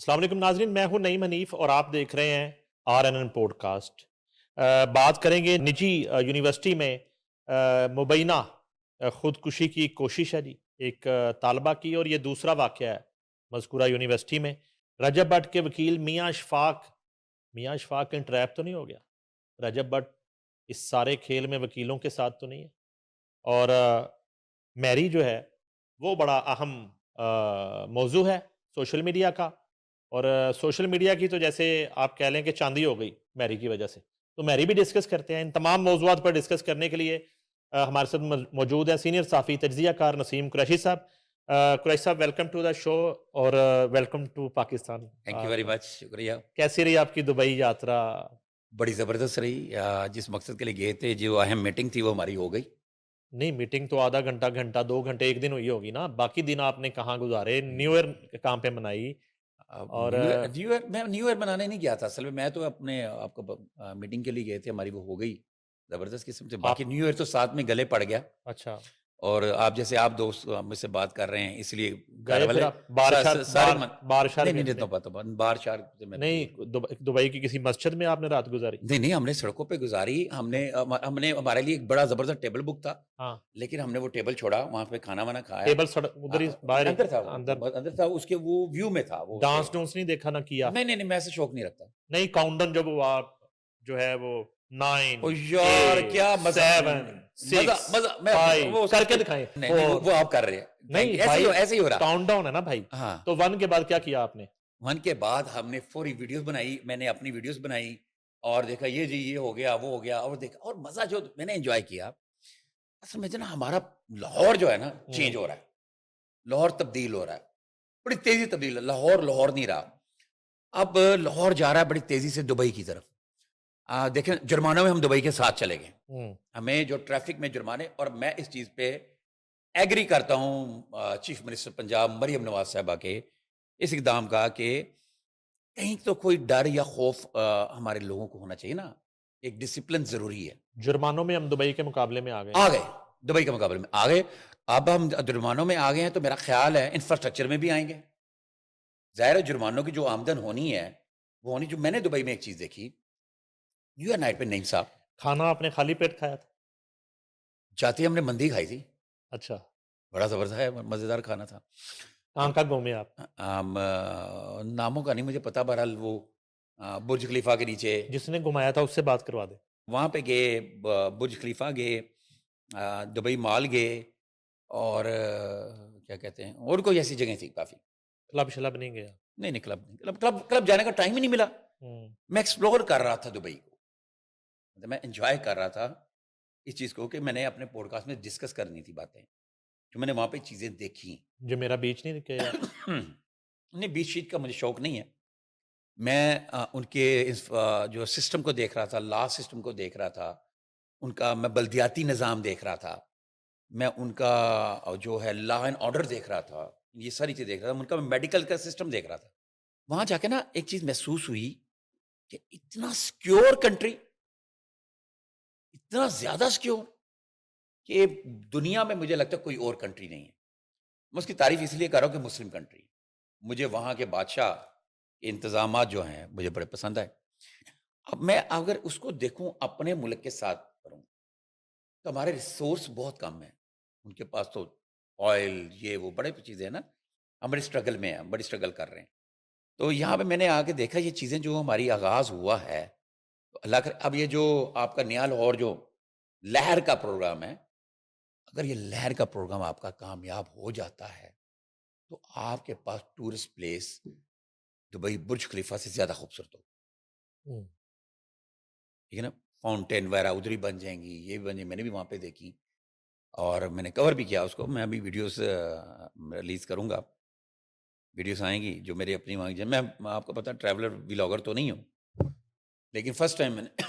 السلام علیکم ناظرین، میں ہوں نعیم حنیف اور آپ دیکھ رہے ہیں RNN پوڈ کاسٹ۔ بات کریں گے نجی یونیورسٹی میں مبینہ خودکشی کی کوشش ہے جی ایک طالبہ کی، اور یہ دوسرا واقعہ ہے مذکورہ یونیورسٹی میں۔ رجب بٹ کے وکیل میاں اشفاق کہیں ٹریپ تو نہیں ہو گیا؟ رجب بٹ اس سارے کھیل میں وکیلوں کے ساتھ تو نہیں ہے؟ اور میری جو ہے وہ بڑا اہم موضوع ہے سوشل میڈیا کا، اور سوشل میڈیا کی تو جیسے آپ کہہ لیں کہ چاندی ہو گئی میری کی وجہ سے، تو میری بھی ڈسکس کرتے ہیں۔ ان تمام موضوعات پر ڈسکس کرنے کے لیے ہمارے ساتھ موجود ہیں سینئر صحافی تجزیہ کار نسیم قریشی صاحب۔ قریشی صاحب، ویلکم ٹو دا شو اور welcome to Pakistan. Thank you very much, شکریہ۔ کیسی رہی آپ کی دبئی یاترا؟ بڑی زبردست رہی۔ جس مقصد کے لیے گئے تھے، جو اہم میٹنگ تھی، وہ ہماری ہو گئی۔ نہیں، میٹنگ تو آدھا گھنٹہ 2 گھنٹے ایک دن ہوئی ہوگی نا، باقی دن آپ نے کہاں گزارے؟ نیو ایئر کہاں پہ منائی؟ اور میں نیو ایئر منانے نہیں گیا تھا اصل میں تو اپنے آپ کو میٹنگ کے لیے گئے تھے، ہماری وہ ہو گئی زبردست قسم سے۔ باقی نیو ایئر تو ساتھ میں گلے پڑ گیا۔ اچھا، اور آپ جیسے آپ دوست مجھ سے بات کر رہے ہیں، اس لیے گئے پھر آپ بار شار نہیں، دبئی کی کسی مسجد میں آپ نے رات گزاری؟ نہیں، ہم نے سڑکوں پہ گزاری۔ ہم نے ہمارے لیے ایک بڑا زبردست ٹیبل بک تھا، ہاں، لیکن ہم نے وہ ٹیبل چھوڑا، وہاں پہ کھانا وانا کھایا۔ ٹیبل ادھر ہی باہر اندر تھا، اس کے وہ ویو میں تھا۔ وہ ڈانس ڈونس نہیں دیکھا نہ کیا؟ نہیں، میں ایسے شوق نہیں رکھتا۔ نہیں، کاؤنٹ ڈاؤن جب وہ آپ جو ہے وہ 9 یار کیا مزہ، 7 6 کر کے دکھائیں۔ وہ آپ کر رہے ہیں، نہیں ایسے ہی ہو رہا کاؤنٹ ڈاؤن ہے نا بھائی۔ ہاں، تو 1 کے بعد کیا کیا آپ نے؟ 1 کے بعد ہم نے فوری ویڈیوز بنائی، میں نے اپنی ویڈیوز بنائی اور دیکھا یہ جی یہ ہو گیا وہ ہو گیا، اور دیکھا اور مزہ جو میں نے انجوائے کیا۔ اصل میں نا ہمارا لاہور جو ہے نا چینج ہو رہا ہے، لاہور تبدیل ہو رہا ہے، بڑی تیزی تبدیل ہے۔ لاہور نہیں رہا، اب لاہور جا رہا ہے بڑی تیزی سے دبئی کی طرف۔ دیکھیں جرمانوں میں ہم دبئی کے ساتھ چلے گئے، ہمیں جو ٹریفک میں جرمانے، اور میں اس چیز پہ ایگری کرتا ہوں چیف منسٹر پنجاب مریم نواز صاحبہ کے اس اقدام کا، کہ کہیں تو کوئی ڈر یا خوف ہمارے لوگوں کو ہونا چاہیے نا، ایک ڈسپلن ضروری ہے۔ جرمانوں میں ہم دبئی کے مقابلے میں آ گئے، دبئی کے مقابلے میں آ گئے۔ اب ہم جرمانوں میں آ گئے ہیں تو میرا خیال ہے انفراسٹرکچر میں بھی آئیں گے۔ ظاہر ہے جرمانوں کی جو آمدن ہونی ہے وہ ہونی، جو میں نے دبئی میں ایک چیز دیکھی نیو ایئر نائٹ پہ، نعیم صاحب کھانا آپ نے خالی پیٹ کھایا تھا؟ جاتے ہم نے مندی کھائی تھی، اچھا، بڑا زبردست ہے، مزیدار کھانا تھا۔ کہاں گھومے آپ؟ ناموں کا نہیں مجھے پتا، بہرحال وہ برج خلیفہ کے نیچے جس نے گھمایا تھا اس سے بات کروا دے۔ وہاں پہ گئے، برج خلیفہ گئے، دبئی مال گئے، اور کیا کہتے ہیں، اور کوئی ایسی جگہیں تھی کافی۔ کلب شلب نہیں گیا؟ نہیں، کلب جانے کا ٹائم ہی نہیں ملا۔ میں ایکسپلور کر رہا تھا دبئی کو، مطلب میں انجوائے کر رہا تھا اس چیز کو، کہ میں نے اپنے پوڈ کاسٹ میں ڈسکس کرنی تھی باتیں جو میں نے وہاں پہ چیزیں دیکھی۔ جو میرا بیچ نہیں کیا؟ نہیں، بیچ شیٹ کا مجھے شوق نہیں ہے۔ میں ان کے جو سسٹم کو دیکھ رہا تھا، لا سسٹم کو دیکھ رہا تھا، ان کا میں بلدیاتی نظام دیکھ رہا تھا، میں ان کا جو ہے لا اینڈ آرڈر دیکھ رہا تھا، یہ ساری چیز دیکھ رہا تھا، ان کا میڈیکل کا سسٹم دیکھ رہا تھا۔ وہاں جا کے نا ایک چیز محسوس ہوئی کہ اتنا سیکیور کنٹری، اتنا زیادہ سیکیور کہ دنیا میں مجھے لگتا ہے کوئی اور کنٹری نہیں ہے۔ میں اس کی تعریف اس لیے کر رہا ہوں کہ مسلم کنٹری، مجھے وہاں کے بادشاہ کے انتظامات جو ہیں مجھے بڑے پسند آئے۔ اب میں اگر اس کو دیکھوں اپنے ملک کے ساتھ کروں تو ہمارے ریسورس بہت کم ہیں، ان کے پاس تو آئل یہ وہ بڑے چیزیں ہیں نا، ہم بڑے اسٹرگل میں ہیں، بڑی اسٹرگل کر رہے ہیں۔ تو یہاں پہ میں نے آ کے دیکھا یہ چیزیں جو ہماری آغاز ہوا ہے، اللہ کر اب یہ جو آپ کا نیا لاہور جو لہر کا پروگرام ہے، اگر یہ لہر کا پروگرام آپ کا کامیاب ہو جاتا ہے تو آپ کے پاس ٹورسٹ پلیس دبئی برج خلیفہ سے زیادہ خوبصورت ہو، ٹھیک ہے نا، فاؤنٹین وغیرہ ادھر ہی بن جائیں گی، یہ بھی بن جائیں، میں نے بھی وہاں پہ دیکھی اور میں نے کور بھی کیا اس کو۔ میں ابھی ویڈیوز ریلیز کروں گا، ویڈیوز آئیں گی جو میری اپنی وہاں کی۔ میں آپ کو پتا ٹریولر ولاگر تو نہیں ہوں، لیکن فرسٹ ٹائم میں نے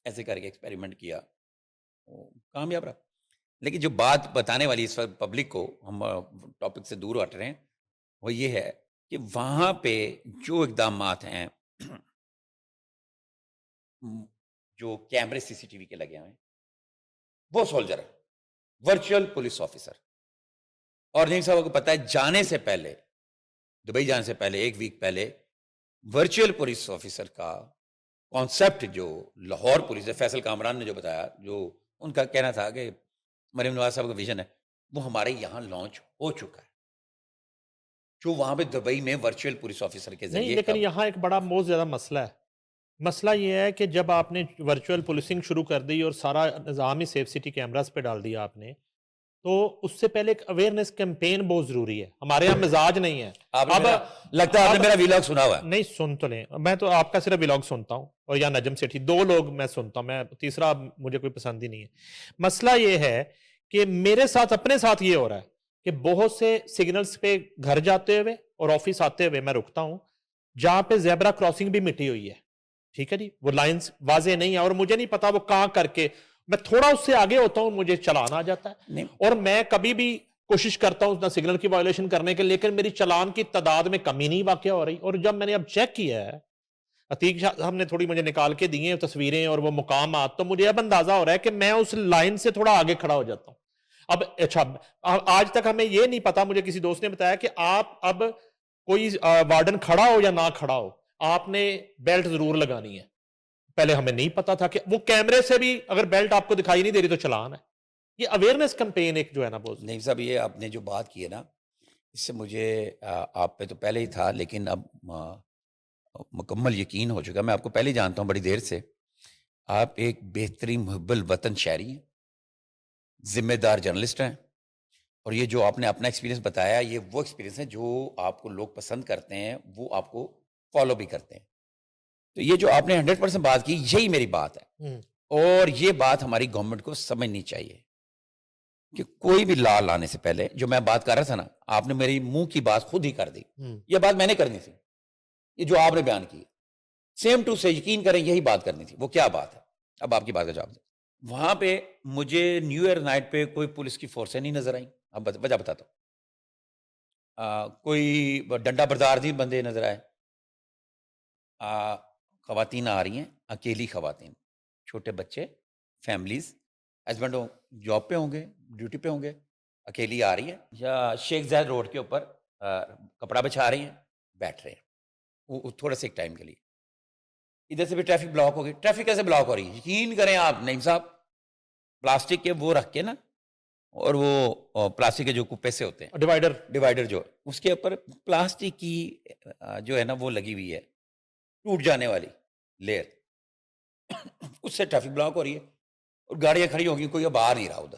ایسے کر کے ایکسپیریمنٹ کیا، کامیاب رہا۔ لیکن جو بات بتانے والی اس وقت پبلک کو، ہم ٹاپک سے دور ہٹ رہے ہیں، وہ یہ ہے کہ وہاں پہ جو اقدامات ہیں، جو کیمرے سی سی ٹی وی کے لگے ہوئے ہیں، وہ سولجر ہے، ورچوئل پولیس آفیسر۔ اور نہیں صاحب کو پتا ہے، جانے سے پہلے، دبئی جانے سے پہلے 1 ویک پہلے ورچوئل پولیس آفیسر کا کانسیپٹ جو لاہور پولیس ہے، فیصل کامران نے جو بتایا، جو ان کا کہنا تھا کہ مریم نواز صاحب کا ویژن ہے، وہ ہمارے یہاں لانچ ہو چکا ہے، جو وہاں پہ دبئی میں ورچوئل پولیس آفیسر کے نہیں، ذریعے لیکن یہاں ایک بڑا بہت زیادہ مسئلہ ہے. مسئلہ یہ ہے کہ جب آپ نے ورچوئل پولیسنگ شروع کر دی اور سارا نظام ہی سیف سٹی کیمراز پہ ڈال دیا آپ نے، تو اس سے پہلے ایک اویئرنیس کیمپین بہت ضروری ہے. ہمارے یہاں مزاج نہیں ہے. آپ نے لگتا ہے آپ نے میرا ویلاگ سنا ہوا ہے. نہیں سن تو لیں، میں تو آپ کا صرف ویلاگ سنتا ہوں اور یا نجم سیٹھی، 2 لوگ میں سنتا ہوں، میں تیسرا مجھے کوئی پسند ہی نہیں ہے. مسئلہ یہ ہے کہ میرے ساتھ اپنے ساتھ یہ ہو رہا ہے کہ بہت سے سگنلز پہ گھر جاتے ہوئے اور آفس آتے ہوئے میں رکتا ہوں جہاں پہ زیبرا کراسنگ بھی مٹی ہوئی ہے. ٹھیک ہے جی، وہ لائنز واضح نہیں ہے اور مجھے نہیں پتا وہ کہاں کر کے میں تھوڑا اس سے آگے ہوتا ہوں، مجھے چلان آ جاتا ہے. اور میں کبھی بھی کوشش کرتا ہوں سگنل کی وائلیشن کرنے کے، لیکن میری چلان کی تعداد میں کمی نہیں واقع ہو رہی. اور جب میں نے اب چیک کیا ہے، عتیق شاہ صاحب نے تھوڑی مجھے نکال کے دی ہیں تصویریں اور وہ مقامات، تو مجھے اب اندازہ ہو رہا ہے کہ میں اس لائن سے تھوڑا آگے کھڑا ہو جاتا ہوں. اب اچھا، آج تک ہمیں یہ نہیں پتا، مجھے کسی دوست نے بتایا کہ آپ اب کوئی وارڈن کھڑا ہو یا نہ کھڑا ہو، آپ نے بیلٹ ضرور لگانی ہے. پہلے ہمیں نہیں پتا تھا کہ وہ کیمرے سے بھی اگر بیلٹ آپ کو دکھائی نہیں دے رہی تو چلان ہے. یہ اویئرنیس کمپین ایک جو ہے نا بہت. نہیں صاحب، یہ آپ نے جو بات کی ہے نا، اس سے مجھے آپ پہ تو پہلے ہی تھا، لیکن اب مکمل یقین ہو چکا. میں آپ کو پہلے ہی جانتا ہوں بڑی دیر سے. آپ ایک بہترین محب الوطن شہری ہیں، ذمہ دار جرنلسٹ ہیں، اور یہ جو آپ نے اپنا ایکسپیرینس بتایا، یہ وہ ایکسپیرینس ہے جو آپ کو لوگ پسند کرتے ہیں، وہ آپ کو فالو بھی کرتے ہیں. تو یہ جو آپ نے 100% بات کی، یہی میری بات ہے. اور یہ بات ہماری گورنمنٹ کو سمجھنی چاہیے کہ کوئی بھی لا لانے سے پہلے، جو میں بات کر رہا تھا نا، آپ نے میری منہ کی بات خود ہی کر دی. یہ بات میں نے کرنی تھی، یہ جو آپ نے بیان کی سیم ٹو سے یقین کریں یہی بات کرنی تھی. وہ کیا بات ہے؟ اب آپ کی بات کا جواب دیں. وہاں پہ مجھے نیو ایئر نائٹ پہ کوئی پولیس کی فورسیں نہیں نظر آئیں. اب وجہ بتاتا ہوں. کوئی ڈنڈا بردار نہیں بندے نظر آئے. خواتین آ رہی ہیں، اکیلی خواتین، چھوٹے بچے، فیملیز، ہسبینڈ جاب پہ ہوں گے، ڈیوٹی پہ ہوں گے، اکیلی آ رہی ہیں، یا شیخ زاید روڈ کے اوپر کپڑا بچھا رہی ہیں، بیٹھ رہے ہیں وہ تھوڑے سے ایک ٹائم کے لیے. ادھر سے بھی ٹریفک بلاک ہو گئی. ٹریفک کیسے بلاک ہو رہی ہے؟ یقین کریں آپ نعیم صاحب، پلاسٹک کے وہ رکھ کے نا، اور وہ پلاسٹک کے جو کپے سے ہوتے ہیں، ڈیوائڈر جو اس کے اوپر پلاسٹک کی جو ہے نا وہ لگی ہوئی ہے، ٹوٹ جانے والی لیئر، اس سے ٹریفک بلاک ہو رہی ہے اور گاڑیاں کھڑی ہو گئی، کوئی اب آ نہیں رہا ادھر.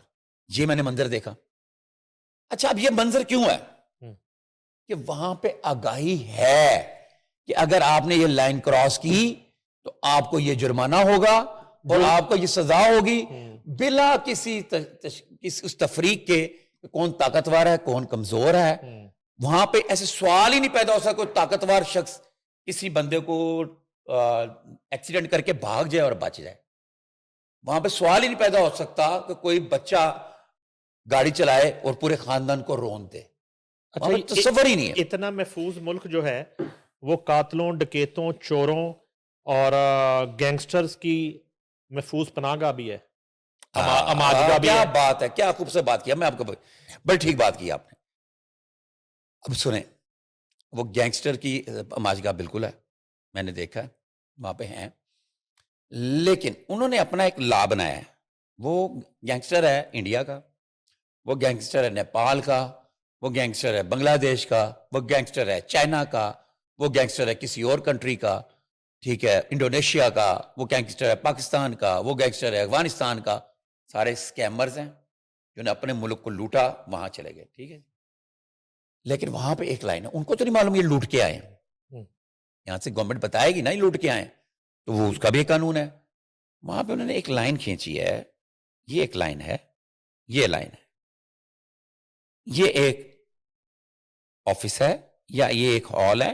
یہ میں نے منظر دیکھا. اچھا، اب یہ منظر کیوں ہے؟ کہ وہاں پہ آگاہی ہے کہ اگر آپ نے یہ لائن کراس کی تو آپ کو یہ جرمانہ ہوگا اور آپ کو یہ سزا ہوگی، بلا کسی اس تفریق کے کون طاقتور ہے کون کمزور ہے. وہاں پہ ایسے سوال ہی نہیں پیدا ہو سکتا کوئی طاقتور شخص کسی بندے کو ایکسیڈنٹ کر کے بھاگ جائے اور بچ جائے. وہاں پہ سوال ہی نہیں پیدا ہو سکتا کہ کوئی بچہ گاڑی چلائے اور پورے خاندان کو رون دے. تصور ہی نہیں ہے. اتنا محفوظ ملک جو ہے وہ قاتلوں، ڈکیتوں، چوروں اور گینگسٹرز کی محفوظ پناہ گاہ بھی ہے. کیا بات ہے، کیا خوب سے بات کیا. میں آپ کو بڑی ٹھیک بات کی آپ نے. اب سنیں، وہ گینگسٹر کی اماج گاہ بالکل ہے، میں نے دیکھا ہے وہاں پہ ہیں، لیکن انہوں نے اپنا ایک لا بنایا ہے. وہ گینگسٹر ہے انڈیا کا، وہ گینگسٹر ہے نیپال کا، وہ گینگسٹر ہے بنگلہ دیش کا، وہ گینگسٹر ہے چائنا کا، وہ گینگسٹر ہے کسی اور کنٹری کا، ٹھیک ہے، انڈونیشیا کا، وہ گینگسٹر ہے پاکستان کا، وہ گینگسٹر ہے افغانستان کا. سارے سکیمرز ہیں جو نے اپنے ملک کو لوٹا، وہاں چلے گئے. ٹھیک ہے، لیکن وہاں پہ ایک لائن ہے، ان کو تو نہیں معلوم یہ لوٹ کے آئے ہیں. یہاں سے گورنمنٹ بتائے گی نا یہ لوٹ کے آئے ہیں، تو وہ اس کا بھی قانون ہے. وہاں پہ انہوں نے ایک لائن کھینچی ہے، یہ ایک لائن ہے، یہ لائن ہے، یہ ایک آفس ہے یا یہ ایک ہال ہے.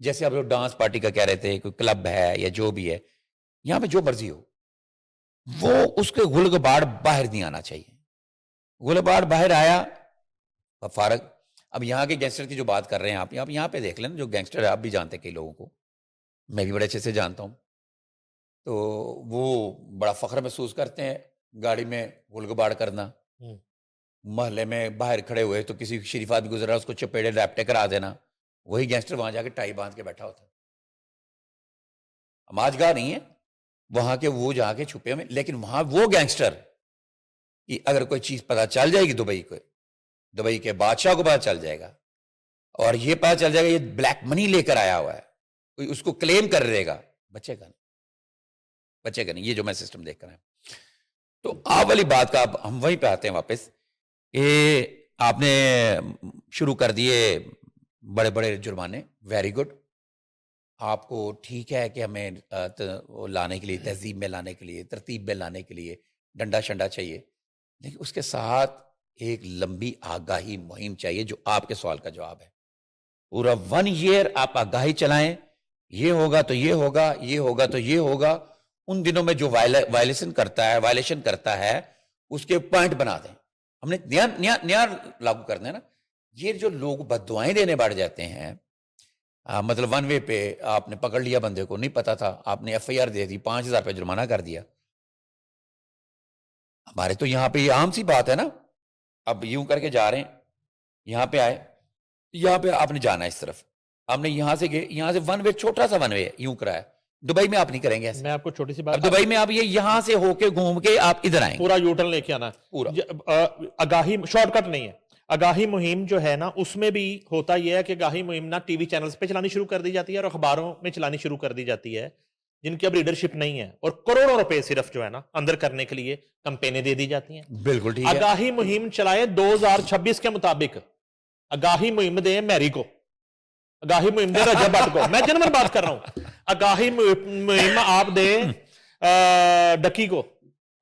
جیسے آپ ڈانس پارٹی کا کہہ رہے تھے، کوئی کلب ہے یا جو بھی ہے، یہاں پہ جو مرضی ہو، وہ اس کے گل گباڑ باہر نہیں آنا چاہیے. گل گباڑ باہر آیا فارغ. اب یہاں کے گینگسٹر کی جو بات کر رہے ہیں آپ یہاں پہ دیکھ لیں، جو گینگسٹر ہے آپ بھی جانتے ہیں کئی لوگوں کو، میں بھی بڑے اچھے سے جانتا ہوں، تو وہ بڑا فخر محسوس کرتے ہیں گاڑی میں گل گباڑ کرنا. محلے میں باہر کھڑے ہوئے تو کسی شریف آدمی گزرا، اس کو چپیڑے ریپٹے کرا دینا. وہی گینگسٹر وہاں جا کے ٹائی باندھ کے بیٹھا ہوتا ہے. نماز گاہ نہیں ہے وہاں کے، وہ جہاں کے چھپے ہوئے، لیکن وہاں وہ گینگسٹر کہ اگر کوئی چیز پتہ چل جائے گی دبئی کے بادشاہ کو پتہ چل جائے گا، اور یہ پتہ چل جائے گا یہ بلیک منی لے کر آیا ہوا ہے، کوئی اس کو کلیم کر دے گا، بچے گا نہیں. یہ جو میں سسٹم دیکھ رہا ہوں. تو آپ والی بات کا اب ہم وہیں پہ آتے ہیں واپس کہ آپ نے شروع کر دیے بڑے بڑے جرمانے. Very good. آپ کو ٹھیک ہے کہ ہمیں لانے کے لیے، تہذیب میں لانے کے لیے، ترتیب میں لانے کے لیے ڈنڈا شنڈا چاہیے، لیکن اس کے ساتھ ایک لمبی آگاہی مہم چاہیے، جو آپ کے سوال کا جواب ہے. پورا 1 ایئر آپ آگاہی چلائیں، یہ ہوگا تو یہ ہوگا، یہ ہوگا تو یہ ہوگا. ان دنوں میں جو وائلیشن کرتا ہے اس کے پوائنٹ بنا دیں. ہم نے نیا لاگو کرنا ہے نا. یہ جو لوگ بددعائیں دینے بیٹھ جاتے ہیں، مطلب 1 وے پہ آپ نے پکڑ لیا بندے کو، نہیں پتا تھا، آپ نے ایف آئی آر دے دی، 5,000 روپے جرمانہ کر دیا. ہمارے تو یہاں پہ یہ عام سی بات ہے نا. اب یوں کر کے جا رہے ہیں، یہاں پہ آئے، یہاں پہ آپ نے جانا ہے اس طرف، آپ نے یہاں سے گئے، یہاں سے 1 وے، چھوٹا سا 1 وے یوں کرایا. دبئی میں آپ نہیں کریں گے ایسے. میں آپ کو چھوٹی سی اب بات، دبئی میں آپ یہ یہاں سے ہو کے گھوم کے آپ ادھر آئیں گے، پورا یو ٹرن لے کے آنا پورا. آگاہی شارٹ کٹ نہیں ہے. آگاہی مہم جو ہے نا، اس میں بھی ہوتا یہ ہے کہ آگاہی مہم نا ٹی وی چینلز پہ چلانی شروع کر دی جاتی ہے اور اخباروں میں چلانی شروع کر دی جاتی ہے، جن کی اب لیڈرشپ نہیں ہے، اور کروڑوں روپے صرف جو ہے نا اندر کرنے کے لیے کمپینیں دے دی جاتی ہیں. بالکل ٹھیک ہے. آگاہی مہم چلائے 2026 کے مطابق. آگاہی مہم دے میری کو، آگاہی مہم دے رجب بٹ کو، میں جنرل بات کر رہا ہوں. آگاہی مہم آپ دے ڈکی کو،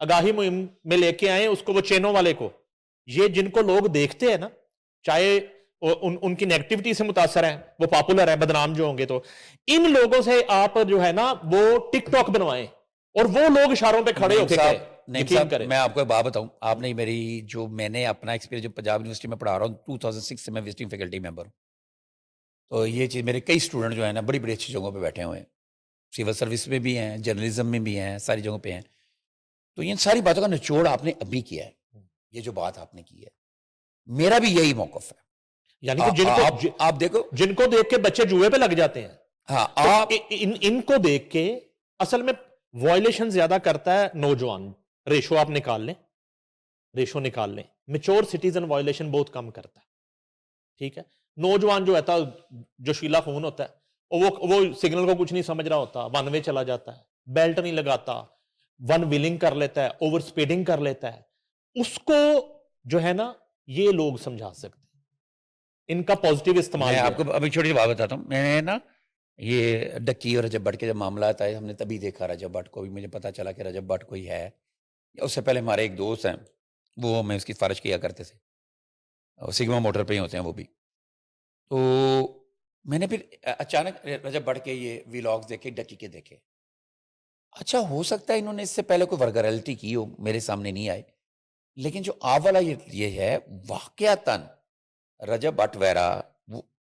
آگاہی مہم میں لے کے آئیں اس کو، وہ چینوں والے کو. یہ جن کو لوگ دیکھتے ہیں نا، چاہے ان کی نیگیٹیوٹی سے متاثر ہیں، وہ پاپولر ہیں، بدنام جو ہوں گے، تو ان لوگوں سے آپ جو ہے نا وہ ٹک ٹاک بنوائیں اور وہ لوگ اشاروں پہ کھڑے ہو کے کہیں. یقین کریں. میں آپ کو ایک بات بتاؤں، آپ نے میری جو میں نے اپنا ایکسپیرینس جو پنجاب یونیورسٹی میں پڑھا رہا ہوں، 2006 سے میں وزٹنگ فیکلٹی ممبر ہوں. تو یہ چیز میرے کئی اسٹوڈنٹ جو ہیں نا بڑی بڑی اچھی جگہوں پہ بیٹھے ہوئے ہیں، سول سروس میں بھی ہیں، جرنلزم میں بھی ہیں، ساری جگہوں پہ ہیں. تو ان ساری باتوں کا نچوڑ آپ نے ابھی کیا ہے. یہ جو بات آپ نے کی ہے، میرا بھی یہی موقف ہے. یعنی کہ آپ دیکھو، جن کو دیکھ کے بچے جوئے پہ لگ جاتے ہیں، ہاں، آپ ان کو دیکھ کے اصل میں وائلیشن زیادہ کرتا ہے نوجوان. ریشو آپ نکال لیں، ریشو نکال لیں، میچور سٹیزن وائلیشن بہت کم کرتا ہے. ٹھیک ہے. نوجوان جو ہوتا ہے، جو شیلا خون ہوتا ہے، وہ سگنل کو کچھ نہیں سمجھ رہا ہوتا، 1 وے چلا جاتا ہے، بیلٹ نہیں لگاتا، 1 ویلنگ کر لیتا ہے، اوور سپیڈنگ کر لیتا ہے. اس کو جو ہے نا یہ لوگ سمجھا سکتے ہیں، ان کا پازیٹیو استعمال. میں آپ کو ابھی چھوٹی سی بات بتاتا ہوں. میں نے نا یہ ڈکی اور رجب بٹ کے جب معاملات آئے، ہم نے تبھی دیکھا رجب بٹ کو بھی. مجھے پتا چلا کہ رجب بٹ کوئی ہے. اس سے پہلے ہمارے ایک دوست ہیں، وہ ہمیں اس کی سفارش کیا کرتے تھے، سگما موٹر پہ ہی ہوتے ہیں وہ بھی. تو میں نے پھر اچانک رجب بٹ کے یہ ویلاگز دیکھے، ڈکی کے دیکھے. اچھا، ہو سکتا ہے انہوں نے اس سے پہلے کوئی ورگرلٹی کی ہو، میرے سامنے نہیں آئے. لیکن جو آپ والا یہ ہے، واقعتاً رجب بٹ ویرا